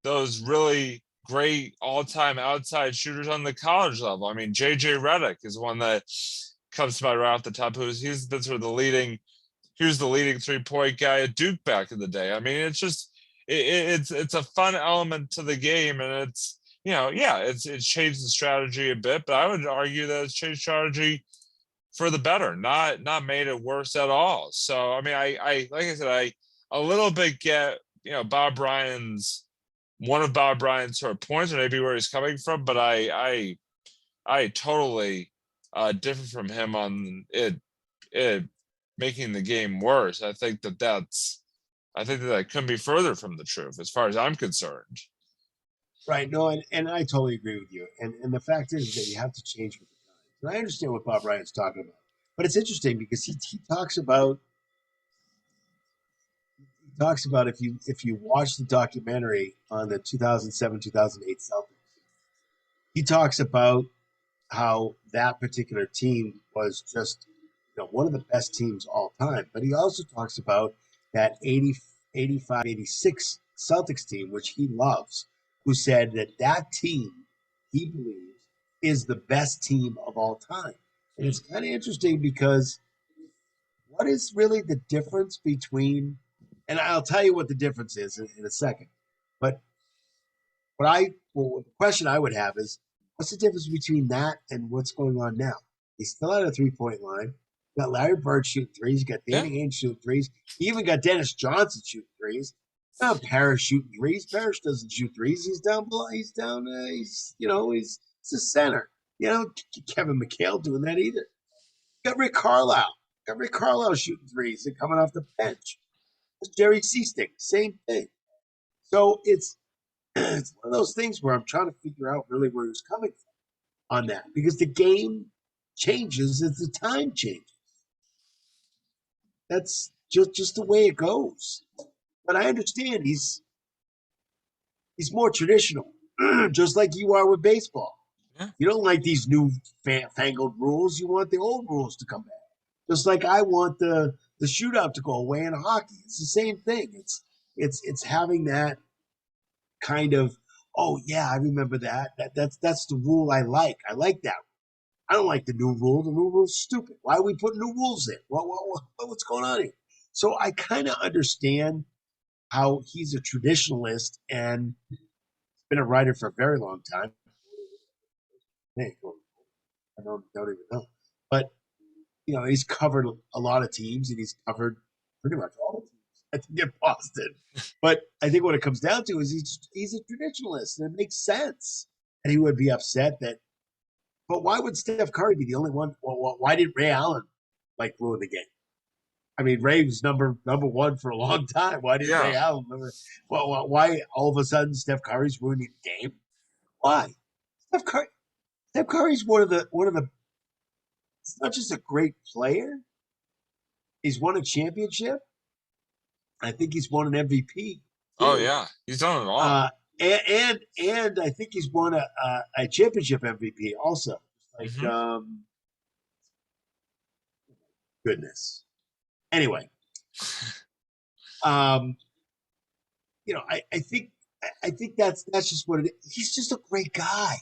those really great all-time outside shooters on the college level. I mean, JJ Redick is one that comes to mind right off the top. He's been sort of the leading 3-point guy at Duke back in the day. I mean, it's just it's a fun element to the game, and it's it's changed the strategy a bit, but I would argue that it's changed strategy for the better, not made it worse at all. So I mean, I like I said, I a little bit get one of Bob Bryant's sort of points, or maybe where he's coming from, but I totally differ from him on it making the game worse. I think that couldn't be further from the truth as far as I'm concerned. Right. No, and I totally agree with you. And the fact is that you have to change with the times. And I understand what Bob Ryan's talking about. But it's interesting because he talks about if you watch the documentary on the 2007-2008 Celtics, he talks about how that particular team was just one of the best teams all time. But he also talks about that 85-86 Celtics team, which he loves, who said that team, he believes, is the best team of all time. And it's kind of interesting because what is really the difference between, and I'll tell you what the difference is in a second, but the question I would have is, what's the difference between that and what's going on now? He's still at a 3-point line. You got Larry Bird shooting threes. You got Danny Ainge shooting threes. You even got Dennis Johnson shooting threes. Not Parrish shooting threes. Parrish doesn't shoot threes. He's down below. He's a center. Kevin McHale doing that either. You got Rick Carlisle shooting threes and coming off the bench. It's Jerry Seastick, same thing. So it's one of those things where I'm trying to figure out really where he's coming from on that, because the game changes as the time changes. That's just the way it goes. But I understand he's more traditional, just like you are with baseball. Yeah. You don't like these new fangled rules. You want the old rules to come back. Just like I want the shootout to go away in hockey. It's the same thing. It's having that kind of, oh yeah, I remember that. That's the rule I like. I like that. I don't like the new rule. The new rule's stupid. Why are we putting new rules in? What's going on here? So I kind of understand how he's a traditionalist and been a writer for a very long time. I don't even know. But, he's covered a lot of teams, and he's covered pretty much all the teams, I think, in Boston. But I think what it comes down to is he's a traditionalist, and it makes sense. And he would be upset that But why would Steph Curry be the only one? Well, why did Ray Allen ruin the game? I mean, Ray was number one for a long time. Why did Yeah. Ray Allen? Why all of a sudden Steph Curry's ruining the game? Why? Steph Curry's one of the. He's not just a great player. He's won a championship. I think he's won an MVP. Oh yeah, he's done it all. And I think he's won a championship MVP also. Goodness. Anyway, I think that's just what it is. He's just a great guy.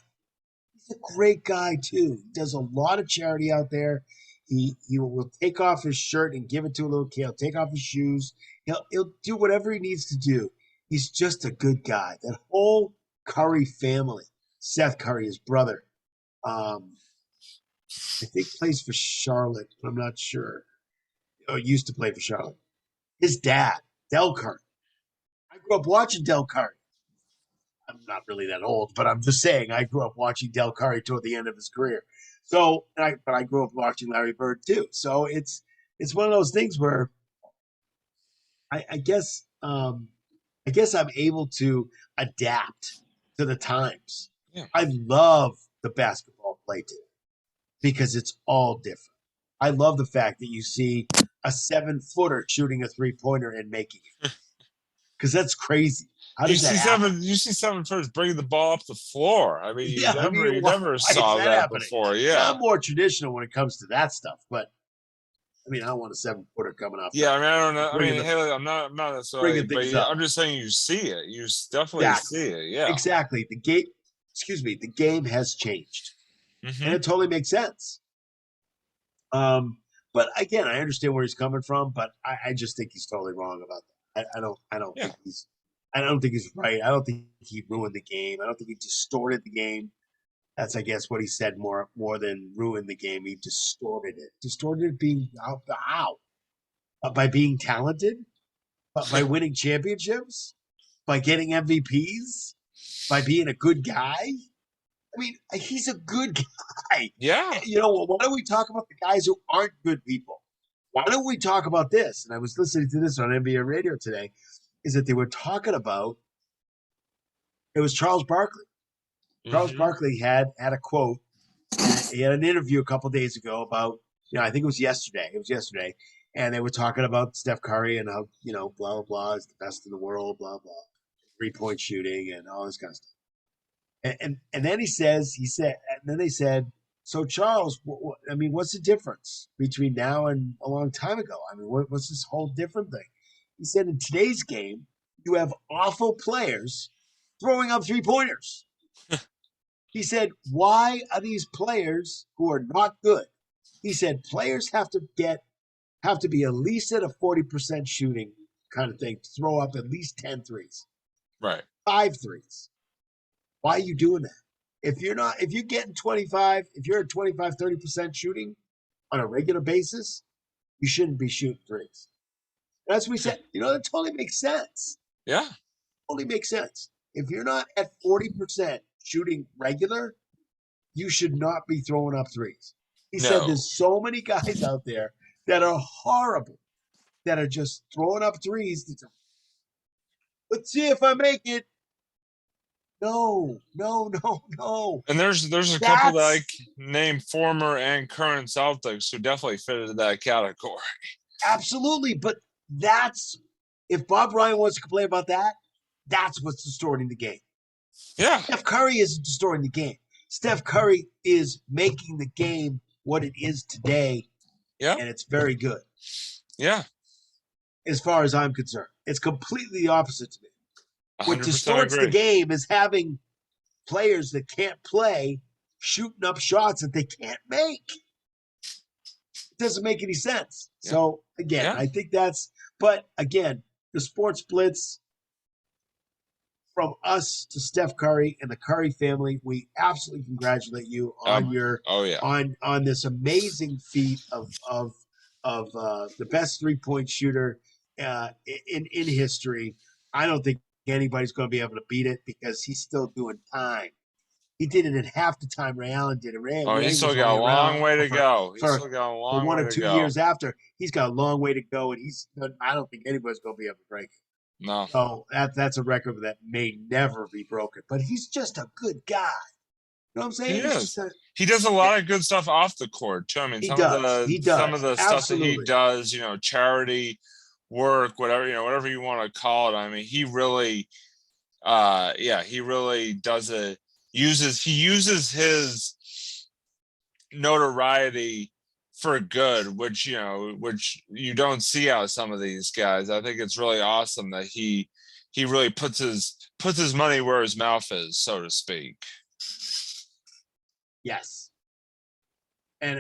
He's a great guy too. He does a lot of charity out there. He will take off his shirt and give it to a little kid. He'll take off his shoes. He'll do whatever he needs to do. He's just a good guy. That whole Curry family, Seth Curry, his brother, I think plays for Charlotte, but I'm not sure. Oh, used to play for Charlotte. His dad, Del Curry. I grew up watching Del Curry. I'm not really that old, but I'm just saying I grew up watching Del Curry toward the end of his career. So, but I grew up watching Larry Bird too. So it's one of those things where I guess I'm able to adapt to the times. Yeah. I love the basketball play today because it's all different. I love the fact that you see a 7-footer shooting a 3-pointer and making it because that's crazy. How does that happen? You see 7 footers bringing the ball up the floor. I mean, you never why saw is that happening? before. Yeah, I'm more traditional when it comes to that stuff, but I mean, I don't want a 7-footer coming off. yeah. I mean, I don't know. I Bringing mean, the- hey, I'm not necessarily, bringing but things yeah, up. I'm just saying you see it. You definitely see it. Yeah, Exactly. The game has changed, Mhm. and it totally makes sense. But again, I understand where he's coming from, but I just think he's totally wrong about that. I don't Yeah. think he's right. I don't think he ruined the game. I don't think he distorted the game. That's, I guess, what he said more than ruined the game. He distorted it. Distorted it being how? By being talented? By winning championships? By getting MVPs? By being a good guy? I mean, he's a good guy. Yeah. You know, why don't we talk about the guys who aren't good people? Why don't we talk about this? And I was listening to this on NBA radio today, is that they were talking about, it was Charles Barkley. Charles Mhm. Barkley had a quote. He had an interview a couple days ago about, I think it was yesterday. And they were talking about Steph Curry and how, blah, blah, blah, is the best in the world, blah, blah, 3-point shooting and all this kind of stuff. And then they said, so Charles, what's the difference between now and a long time ago? I mean, what's this whole different thing? He said, in today's game, you have awful players throwing up 3-pointers. He said, why are these players who are not good? He said, players have to be at least at a 40% shooting kind of thing, to throw up at least 10 threes, Right. 5 threes. Why are you doing that? If you're getting 25, if you're at 25, 30% shooting on a regular basis, you shouldn't be shooting threes. That's what we said. That totally makes sense. Yeah. Totally makes sense. If you're not at 40% shooting regular, you should not be throwing up threes. He said there's so many guys out there that are horrible, that are just throwing up threes. Let's see if I make it. No. And there's a couple that I name former and current Celtics who definitely fit into that category. Absolutely, but if Bob Ryan wants to complain about that, that's what's distorting the game. Yeah. Steph Curry isn't distorting the game. Steph Curry is making the game what it is today. Yeah. And it's very good. Yeah. As far as I'm concerned, it's completely the opposite to me. What 100% distorts agree. the game is having players that can't play shooting up shots that they can't make. It doesn't make any sense. Yeah. So, again, I think but again, the sports blitz, from us to Steph Curry and the Curry family, we absolutely congratulate you on on this amazing feat of the best 3-point shooter in history. I don't think anybody's going to be able to beat it because he's still doing time. He did it at half the time Ray Allen did it. Ray He's still was got a only long around way to go. He's for still got a long 1 way or to 2 go. years after. He's got a long way to go, and I don't think anybody's going to be able to break it. No. So that's a record that may never be broken. But he's just a good guy. You know what I'm saying? He is. He does a lot of good stuff off the court too. I mean, some of the stuff that he does, charity work, whatever you want to call it. I mean, he really does it. He uses his notoriety for good, which you don't see out of some of these guys. I think it's really awesome that he really puts his money where his mouth is, so to speak. Yes. And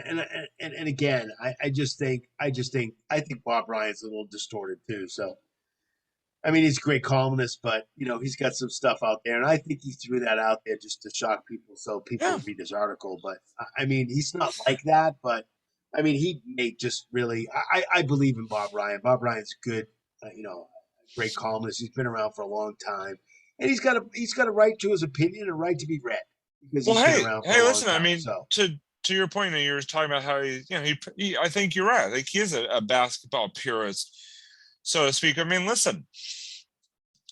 again, I think Bob Bryant's a little distorted too. So, I mean, he's a great columnist, but he's got some stuff out there, and I think he threw that out there just to shock people, so people would read his article. But I mean, he's not like that. But I mean, he may just really. I believe in Bob Bryant. Bob Bryant's good, great columnist. He's been around for a long time, and he's got a right to his opinion and right to be read. Well, listen. Time, I mean, to your point, you were talking about how he I think you're right. I think he is a basketball purist, so to speak. I mean, listen,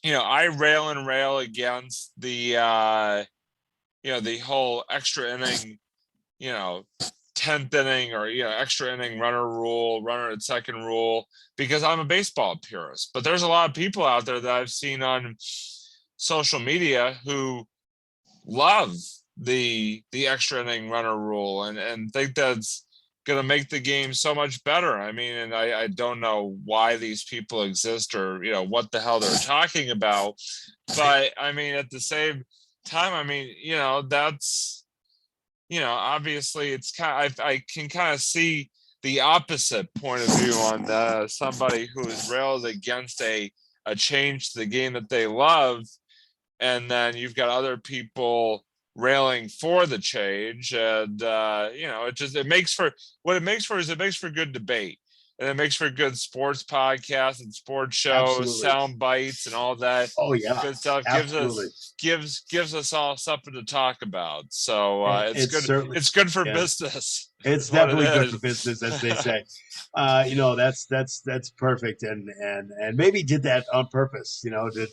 I rail against the the whole extra inning, 10th inning or extra inning runner at second rule, because I'm a baseball purist. But there's a lot of people out there that I've seen on social media who love the extra inning runner rule and think that's gonna make the game so much better. I mean, and I don't know why these people exist or what the hell they're talking about, but I mean, at the same time, I mean, that's obviously it's I can kind of see the opposite point of view on somebody who is railed against a change to the game that they love, and then you've got other people railing for the change, and it makes for good debate, and it makes for good sports podcasts and sports shows, sound bites, and all that. Oh yeah, good stuff. Gives us all something to talk about. So it's good for business. It's definitely good for business, as they say. That's perfect, and maybe did that on purpose. To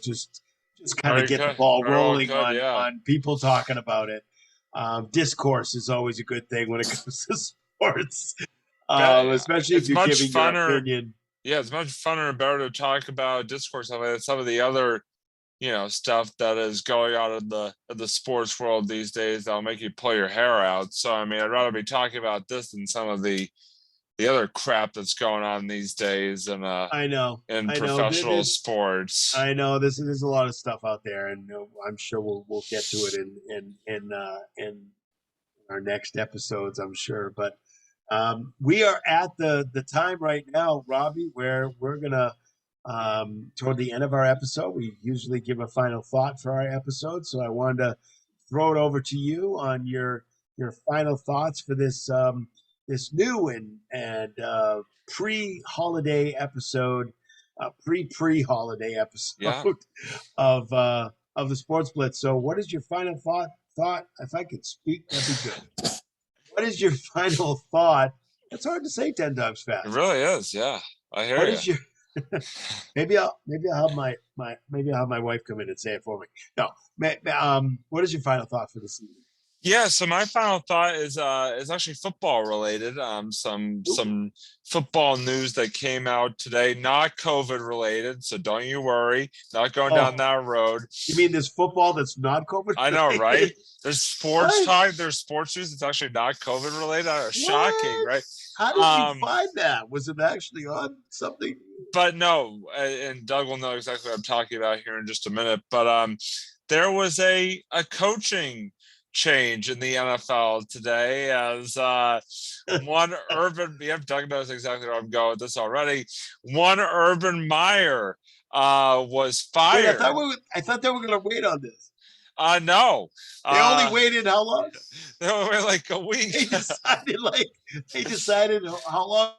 just kind of get the ball rolling on people talking about it. Discourse is always a good thing when it comes to sports, especially if you're giving your opinion. Yeah, it's much funner and better to talk about discourse than some of the other, stuff that is going on in the sports world these days that'll make you pull your hair out. So, I mean, I'd rather be talking about this than some of the other crap that's going on these days in professional sports. I know there's a lot of stuff out there, and I'm sure we'll get to it in our next episodes, I'm sure. But we are at the time right now, Robbie, where we're gonna toward the end of our episode. We usually give a final thought for our episode, so I wanted to throw it over to you on your final thoughts for this this new and pre-holiday episode, pre-holiday episode of the Sports Blitz. So, what is your final thought? If I could speak, that'd be good. What is your final thought? It's hard to say 10 times fast. It really is. Yeah, I hear what you. Is your maybe I'll have my wife come in and say it for me. No, what is your final thought for this evening? Yeah, so my final thought is actually football related. Some football news that came out today, not COVID related, so don't you worry. Not going down that road. You mean there's football that's not COVID related? I know, right? There's sports talk. There's sports news that's actually not COVID related. Shocking, right? How did you find that? Was it actually on something? But no, and Doug will know exactly what I'm talking about here in just a minute. But there was a coaching change in the NFL today, as one Urban, Doug knows exactly where I'm going with this already. One Urban Meyer was fired. Wait, I thought they were going to wait on this. No. They only waited how long? They only waited like a week. They decided how long?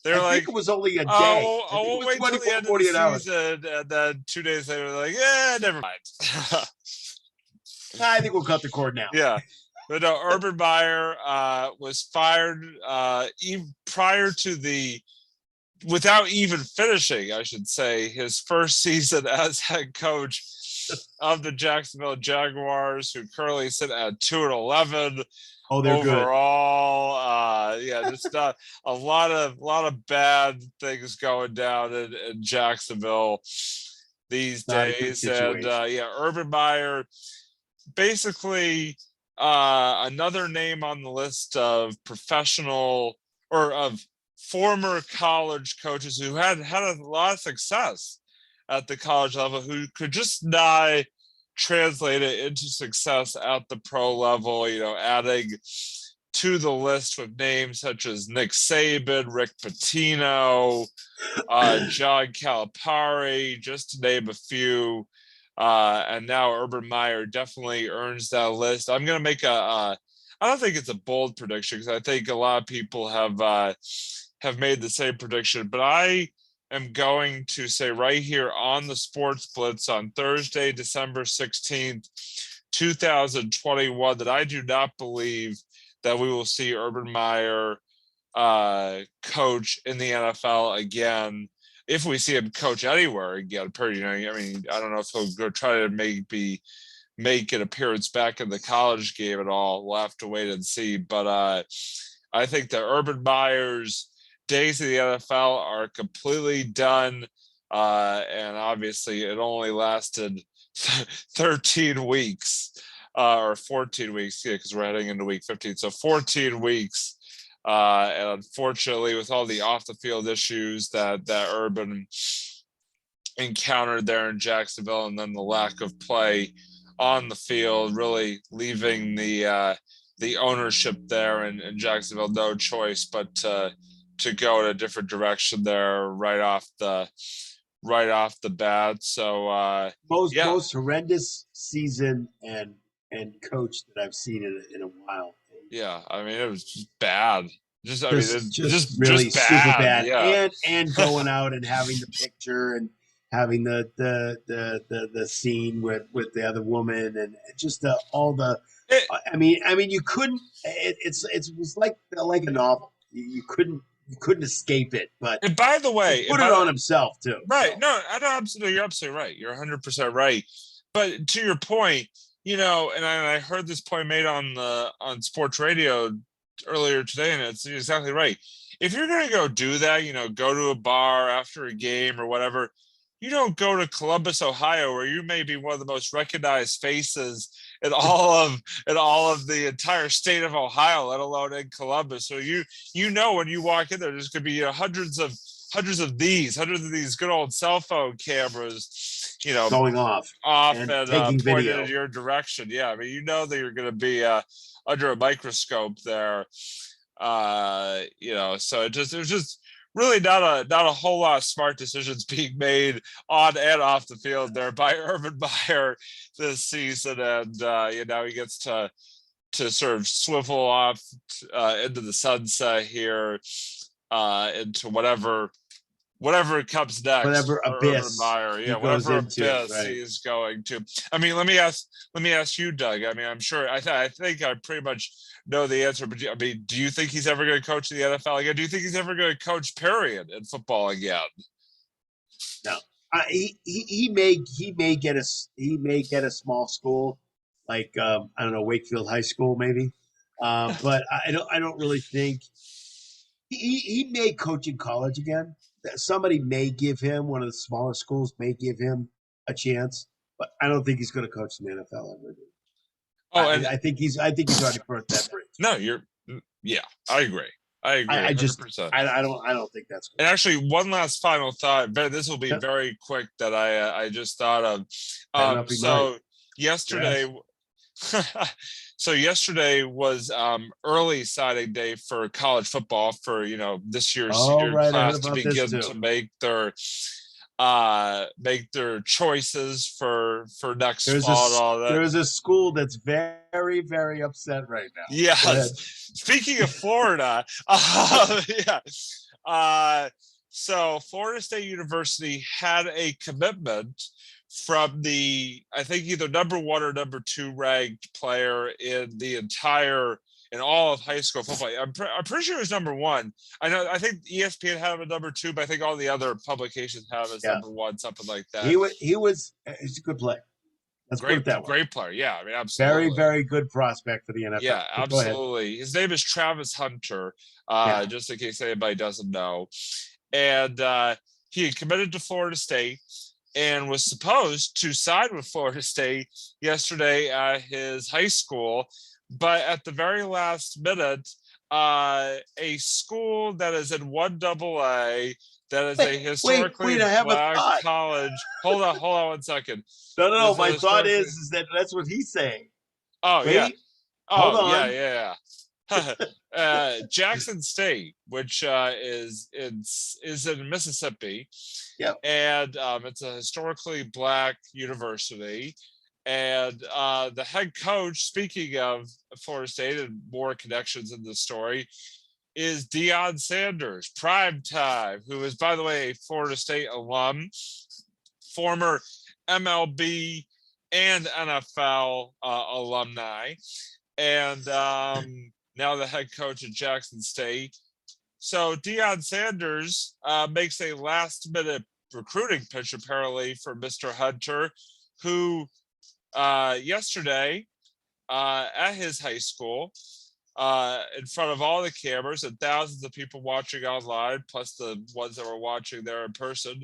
They're I think it was only a day. We'll wait till the end of the season, and then 2 days later, they're like, yeah, never mind. I think we'll cut the cord now. Yeah. But no, Urban Meyer was fired even prior to without even finishing, I should say, his first season as head coach of the Jacksonville Jaguars, who currently sit at 2-11. Oh, they're overall, just a lot of bad things going down in Jacksonville these days. And Urban Meyer, basically another name on the list of professional or of former college coaches who had a lot of success at the college level, who could just not translate it into success at the pro level, adding to the list with names such as Nick Saban, Rick Pitino, John Calipari, just to name a few. And now Urban Meyer definitely earns that list. I'm going to make I don't think it's a bold prediction, because I think a lot of people have made the same prediction, but I am going to say right here on the Sports Blitz on Thursday, December 16th, 2021, that I do not believe that we will see Urban Meyer coach in the NFL again. If we see him coach anywhere again, I don't know if he'll go try to make an appearance back in the college game at all. We'll have to wait and see. But I think that Urban Meyer's days of the NFL are completely done. And obviously it only lasted 13 weeks or 14 weeks, because we're heading into week 15. So 14 weeks. And unfortunately, with all the off the field issues that Urban encountered there in Jacksonville, and then the lack of play on the field, really leaving the ownership there in Jacksonville no choice but to go in a different direction there right off the bat. So most horrendous season and coach that I've seen in a while. Yeah, it was just bad. Just Really just bad. Super bad. Yeah. And going out and having the picture and having the scene with the other woman, and just all the. You couldn't. It was like a novel. You couldn't escape it. But and by the way, he put it on himself too. Right? So. No, I don't. Absolutely, you're absolutely right. You're 100% right. But to your point, and I heard this point made on sports radio earlier today, and it's exactly right. If you're going to go do that, go to a bar after a game or whatever, you don't go to Columbus, Ohio, where you may be one of the most recognized faces in all of the entire state of Ohio, let alone in Columbus. So when you walk in there, there's going to be hundreds of these good old cell phone cameras, going off and taking pointed video in your direction. Yeah, that you're going to be under a microscope there. So there's just really not a whole lot of smart decisions being made on and off the field there by Urban Meyer this season, and now he gets to sort of swivel off into the sunset here, into whatever comes next. Whatever abyss whatever abyss he's going to. Let me ask you, Doug. I'm sure I think I pretty much know the answer, but do you think he's ever going to coach the NFL again? Do you think he's ever going to coach period in football again? No. He may get a small school like I don't know, Wakefield High School maybe. But I don't really think he may coach in college again. Somebody may give him, one of the smaller schools may give him a chance, but I don't think he's going to coach in the NFL ever. I think he's already burnt that bridge. No, I agree. I don't think that's good. And actually, one last final thought, but this will be very quick, that I just thought of. So yesterday, yesterday was early signing day for college football for this year's senior class to begin to make their choices for next fall and all that. There's a school that's very, very upset right now. Yes. Speaking of Florida, so Florida State University had a commitment from the, I think, either number 1 or number 2 ranked player in all of high school football. I'm pretty sure it was number 1. I think ESPN had him at number 2, but I think all the other publications have him as number 1, something like that. He's a good player. Let's put it that way. Great player. Yeah, I mean, absolutely. Very, very good prospect for the NFL. Yeah, absolutely. His name is Travis Hunter, just in case anybody doesn't know. And he had committed to Florida State and was supposed to sign with Florida State yesterday at his high school. But at the very last minute, a school that is in 1AA, that is a historically black college. Hold on 1 second. No. My thought is that that's what he's saying. Oh, Wait, yeah. Hold on. Yeah. Jackson State, which is in Mississippi. Yep. And it's a historically black university. And the head coach, speaking of Florida State and more connections in the story, is Deion Sanders, prime time, who is, by the way, a Florida State alum, former MLB and NFL alumni, and now the head coach at Jackson State. So Deion Sanders makes a last-minute recruiting pitch, apparently, for Mr. Hunter, who yesterday at his high school, in front of all the cameras and thousands of people watching online, plus the ones that were watching there in person,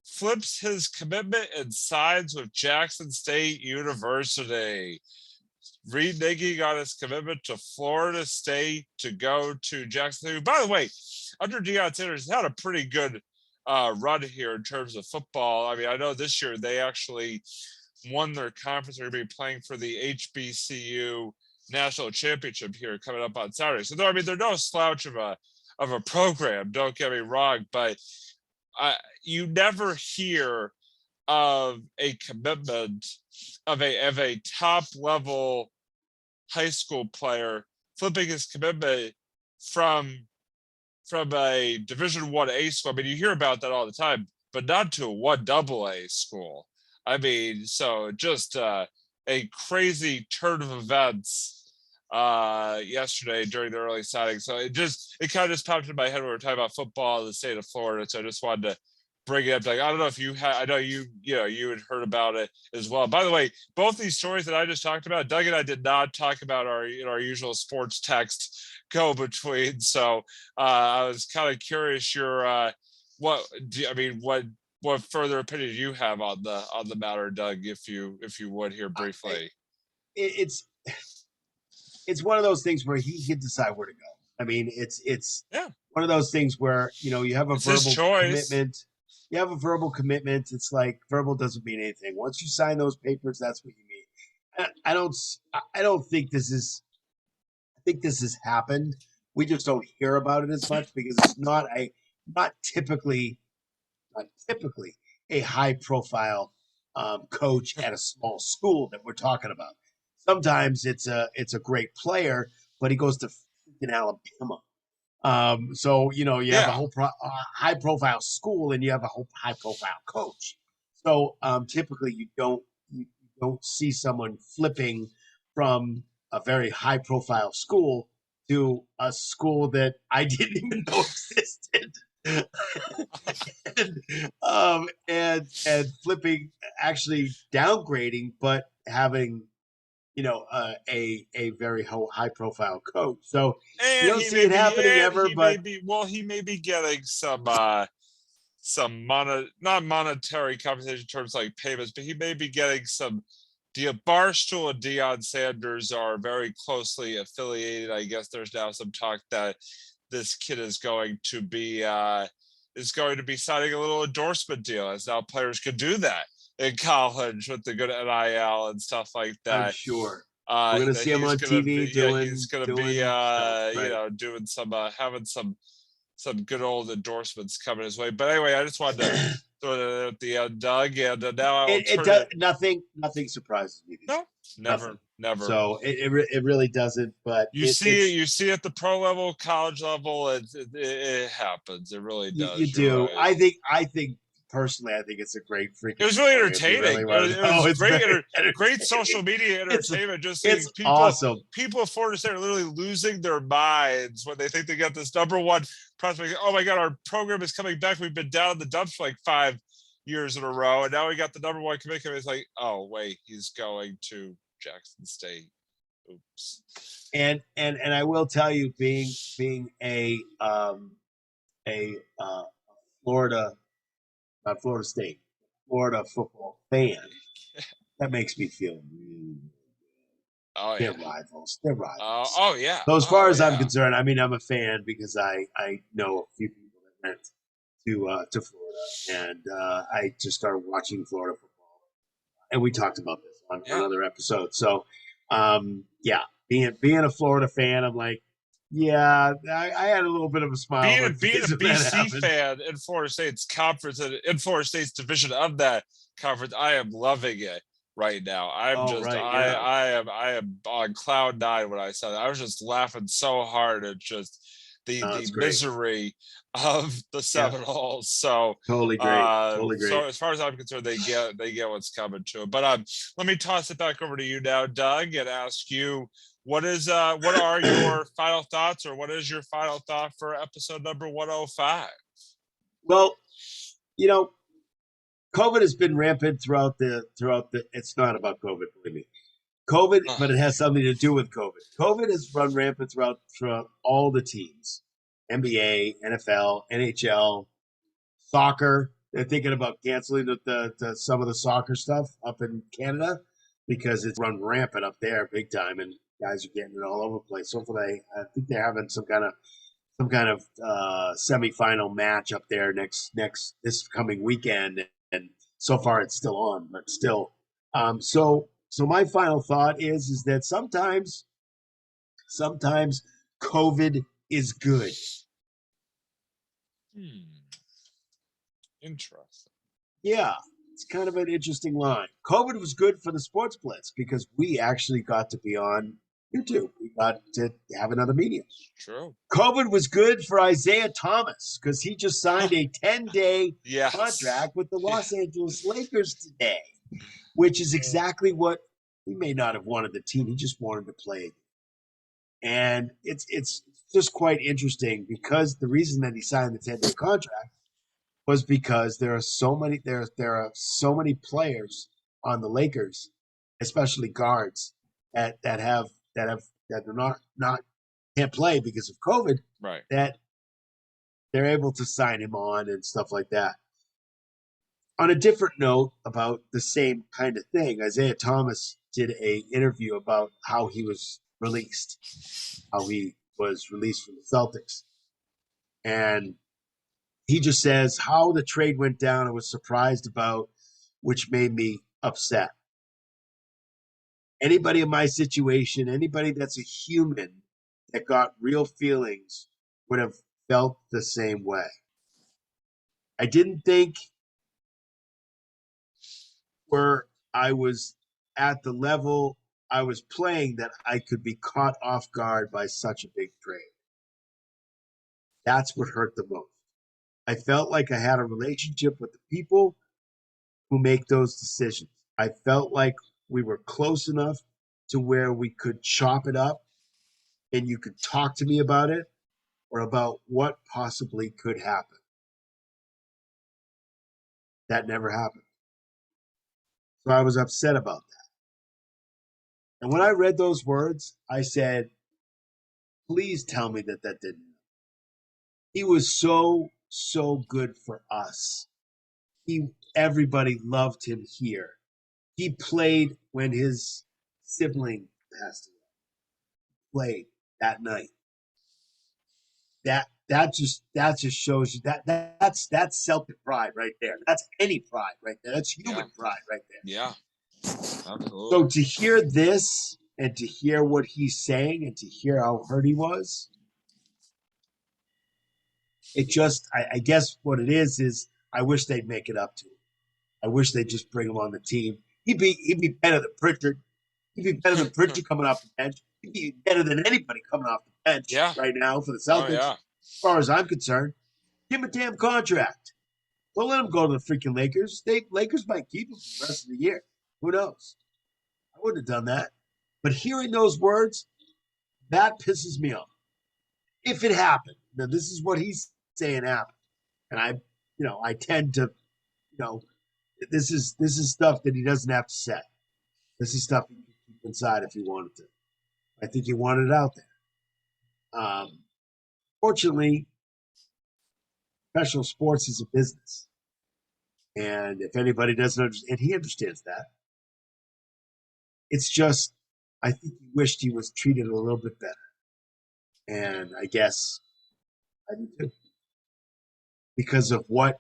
flips his commitment and signs with Jackson State University, reneging on his commitment to Florida State to go to Jackson State. By the way, under Deion Sanders, had a pretty good run here in terms of football. I mean, I know this year they actually won their conference. They're going to be playing for the HBCU national championship here coming up on Saturday. So, they're no slouch of a program. Don't get me wrong, but you never hear of a commitment of a top level high school player flipping his commitment from a Division 1A school. I mean, you hear about that all the time, but not to a 1AA school. I mean, so just a crazy turn of events yesterday during the early signing. So it kind of just popped in my head when we were talking about football in the state of Florida. So I just wanted to bring it up. Like, I don't know if you had, I know you had heard about it as well. By the way, both these stories that I just talked about, Doug and I did not talk about our usual sports text go between. So I was kind of curious what further opinion do you have on the matter, Doug, if you would here briefly? It's one of those things where he can decide where to go. I mean, it's one of those things where, you have a verbal commitment. You have a verbal commitment. It's like verbal doesn't mean anything. Once you sign those papers, that's what you mean. I don't think this is. I think this has happened. We just don't hear about it as much because it's not typically a high profile coach at a small school that we're talking about. Sometimes it's a great player, but he goes to freaking Alabama. So you have a whole high profile school and you have a whole high profile coach. So typically you don't see someone flipping from a very high profile school to a school that I didn't even know existed. and flipping, actually downgrading, but having a very high profile coach. So you don't see it happening ever, but he may be getting some not monetary compensation terms like payments, but he may be getting some deal. Barstool and Deion Sanders are very closely affiliated. I guess there's now some talk that this kid is going to be signing a little endorsement deal, as now players could do that in college with the good NIL and stuff like that. I'm sure we're going to see him on TV he's going to be doing some having some good old endorsements coming his way. But anyway, I just wanted to throw that at the end, Doug, and now nothing surprises me. No, never. So it really doesn't. But you see at the pro level, college level, it happens. It really does. You do. Right. I think personally, I think it's a great freaking. It was really story. If you entertaining. really It wanna know, was it's great, very great entertaining. social media entertainment. Just seeing It's people, awesome. people of Florida State are literally losing their minds when they think they got this number one prospect. Oh my God, our program is coming back. We've been down in the dumps for like 5 years in a row, and now we got the number one committee. It's like, oh wait, he's going to Jackson State. Oops. And I will tell you, being a Florida, not Florida State, Florida football fan, that makes me feel really good. Oh They're yeah. rivals. They're rivals. Oh yeah. So as far as I'm yeah. concerned, I mean, I'm a fan because I know a few people that went to Florida, and I just started watching Florida football, and we talked about this on another episode. So, yeah, being a Florida fan, I'm like, yeah, I had a little bit of a smile. Being a when that BC happened. fan in Florida State's conference and in Florida State's division of that conference, I am loving it right now. I'm I am on cloud nine when I saw that. I was just laughing so hard at just the misery of the Seminoles. So totally great. So as far as I'm concerned, they get what's coming to them. But let me toss it back over to you now, Doug, and ask you, what are your final thoughts, or what is your final thought for episode number 105? Well, you know, COVID has been rampant throughout the. It's not about COVID, believe me. COVID, but it has something to do with COVID. COVID has run rampant throughout all the teams: NBA, NFL, NHL, soccer. They're thinking about canceling the some of the soccer stuff up in Canada because it's run rampant up there big time, and guys are getting it all over the place. Hopefully, I think they're having some kind of semifinal match up there this coming weekend, and so far it's still on, but still. So my final thought is that sometimes COVID is good. Interesting. Yeah, it's kind of an interesting line. COVID was good for the Sports Blitz because we actually got to be on YouTube. We got to have another medium. True. COVID was good for Isaiah Thomas because he just signed a 10-day contract with the Los Angeles Lakers today, which is exactly what he may not have wanted the team. He just wanted to play. And it's just quite interesting because the reason that he signed the 10-day contract was because there are so many players on the Lakers, especially guards, that are not can't play because of COVID. Right. That they're able to sign him on and stuff like that. On a different note about the same kind of thing, Isaiah Thomas did an interview about how he was released from the Celtics. And he just says how the trade went down, I was surprised about, which made me upset. Anybody in my situation, anybody that's a human that got real feelings would have felt the same way. I didn't think where I was at the level I was playing that I could be caught off guard by such a big trade. That's what hurt the most. I felt like I had a relationship with the people who make those decisions. I felt like we were close enough to where we could chop it up and you could talk to me about it or about what possibly could happen. That never happened. So I was upset about that. And when I read those words, I said, please tell me that didn't happen. He was so good for us. Everybody loved him here. He played when his sibling passed away. Played that night. That just shows you that's Celtic pride right there. That's any pride right there. That's human pride right there. Yeah. Absolutely. So to hear this and to hear what he's saying and to hear how hurt he was, it just I guess what it is I wish they'd make it up to him. I wish they'd just bring him on the team. He'd be better than Pritchard. He'd be better than Pritchard coming off the bench. He'd be better than anybody coming off the bench right now for the Celtics. Oh, yeah. As far as I'm concerned, give him a damn contract. Don't let him go to the freaking Lakers. Lakers might keep him for the rest of the year. Who knows? I wouldn't have done that. But hearing those words, that pisses me off. If it happened, now this is what he's saying happened, and I tend to, this is stuff that he doesn't have to say. This is stuff he can keep inside if he wanted to. I think he wanted it out there. Fortunately, professional sports is a business, and if anybody doesn't understand, and he understands that, it's just I think he wished he was treated a little bit better. And I guess I do too. Because of what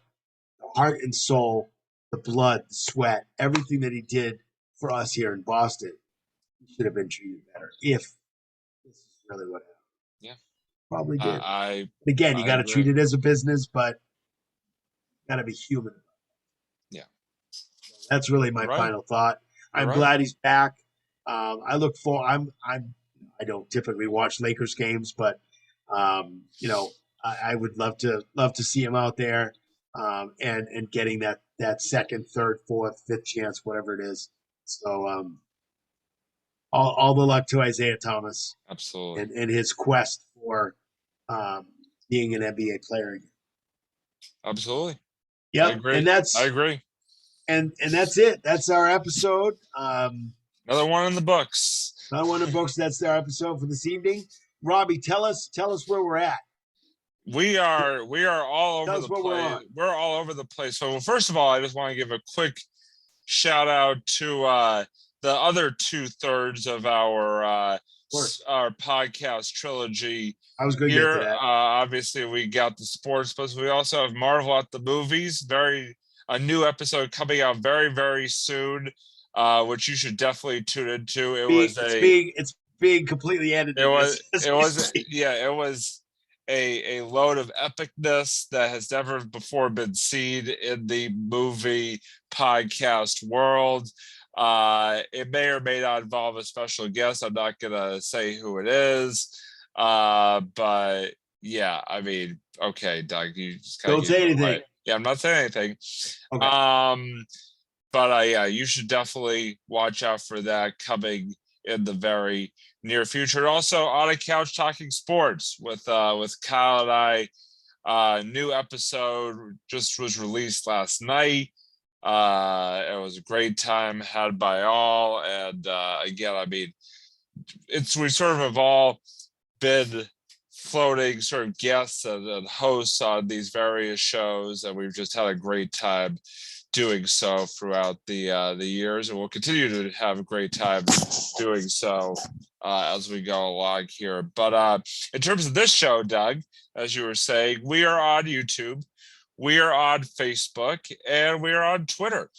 the heart and soul, the blood, the sweat, everything that he did for us here in Boston, he should have been treated better if this is really what happened. Yeah. Probably did. Again, you got to treat it as a business, but you got to be human. Yeah. That's really my final thought. I'm glad he's back. I look for. I don't typically watch Lakers games, but I would love to see him out there, and getting that second, third, fourth, fifth chance, whatever it is. So all the luck to Isaiah Thomas, absolutely, and his quest for being an NBA player again. Absolutely. Yeah, I agree. I agree. And that's it. That's our episode. Another one in the books. Another one in the books. That's our episode for this evening. Robbie, tell us where we're at. We are all over the place. We're all over the place. So first of all, I just want to give a quick shout out to the other 2/3 of our podcast trilogy. I was going to get to that. Obviously, we got the sports, but we also have Marvel at the Movies. A new episode coming out very, very soon, which you should definitely tune into. It's being completely edited. It was a load of epicness that has never before been seen in the movie podcast world. It may or may not involve a special guest. I'm not gonna say who it is, but yeah, I mean, okay, Doug, you just don't say anything. Right. Yeah, I'm not saying anything. Okay. But yeah, you should definitely watch out for that coming in the very near future. And also, On a Couch Talking Sports with Kyle and I. New episode just was released last night. It was a great time had by all, and again, I mean, we sort of have all been floating sort of guests and hosts on these various shows, and we've just had a great time doing so throughout the years, and we'll continue to have a great time doing so as we go along here. But in terms of this show, Doug, as you were saying, we are on YouTube, we are on Facebook, and we are on Twitter.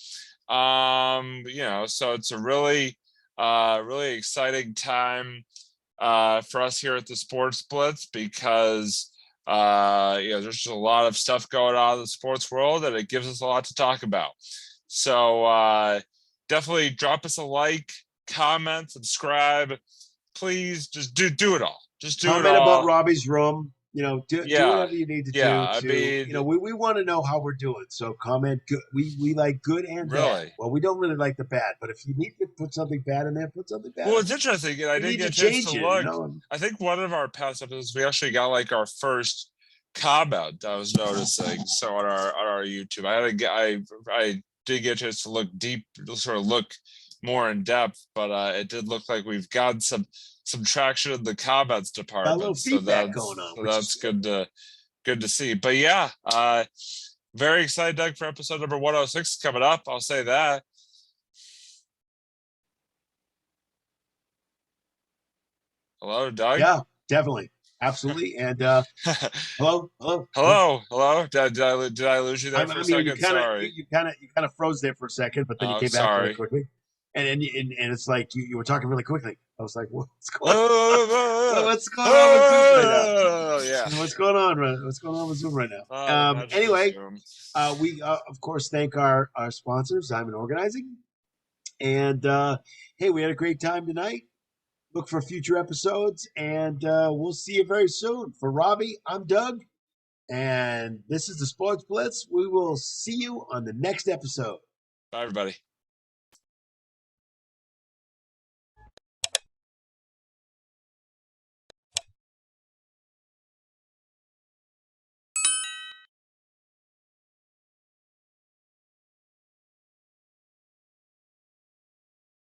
So it's a really exciting time for us here at the Sports Blitz, because there's just a lot of stuff going on in the sports world, and it gives us a lot to talk about. So definitely drop us a like, comment, subscribe. Please just do it all. Just do comment it all. About Robbie's room. Do whatever you need to do. I mean, we want to know how we're doing. So comment good. We like good and bad. Well, we don't really like the bad, but if you need to put something bad in there, put something bad. Well, it's interesting. I didn't get a chance to look. I think one of our past episodes, we actually got like our first comment. I was noticing. So on our YouTube, I did get a chance to look deep, sort of look more in depth, but it did look like we've gotten some traction in the comments department. A little feedback going on. So that's good to see. But yeah, very excited, Doug, for episode number 106 coming up. I'll say that. Hello, Doug. Yeah, definitely. Absolutely. And hello. Did I lose you there for a second? Sorry. You kind of froze there for a second, but then you came back really quickly. And it's like you were talking really quickly. I was like, what's going on? What's going on with Zoom right now? Yeah. What's going on with Zoom right now? Anyway, we of course thank our sponsors, Diamond Organizing. And hey, we had a great time tonight. Look for future episodes, and we'll see you very soon. For Robbie, I'm Doug. And this is the Sports Blitz. We will see you on the next episode. Bye, everybody.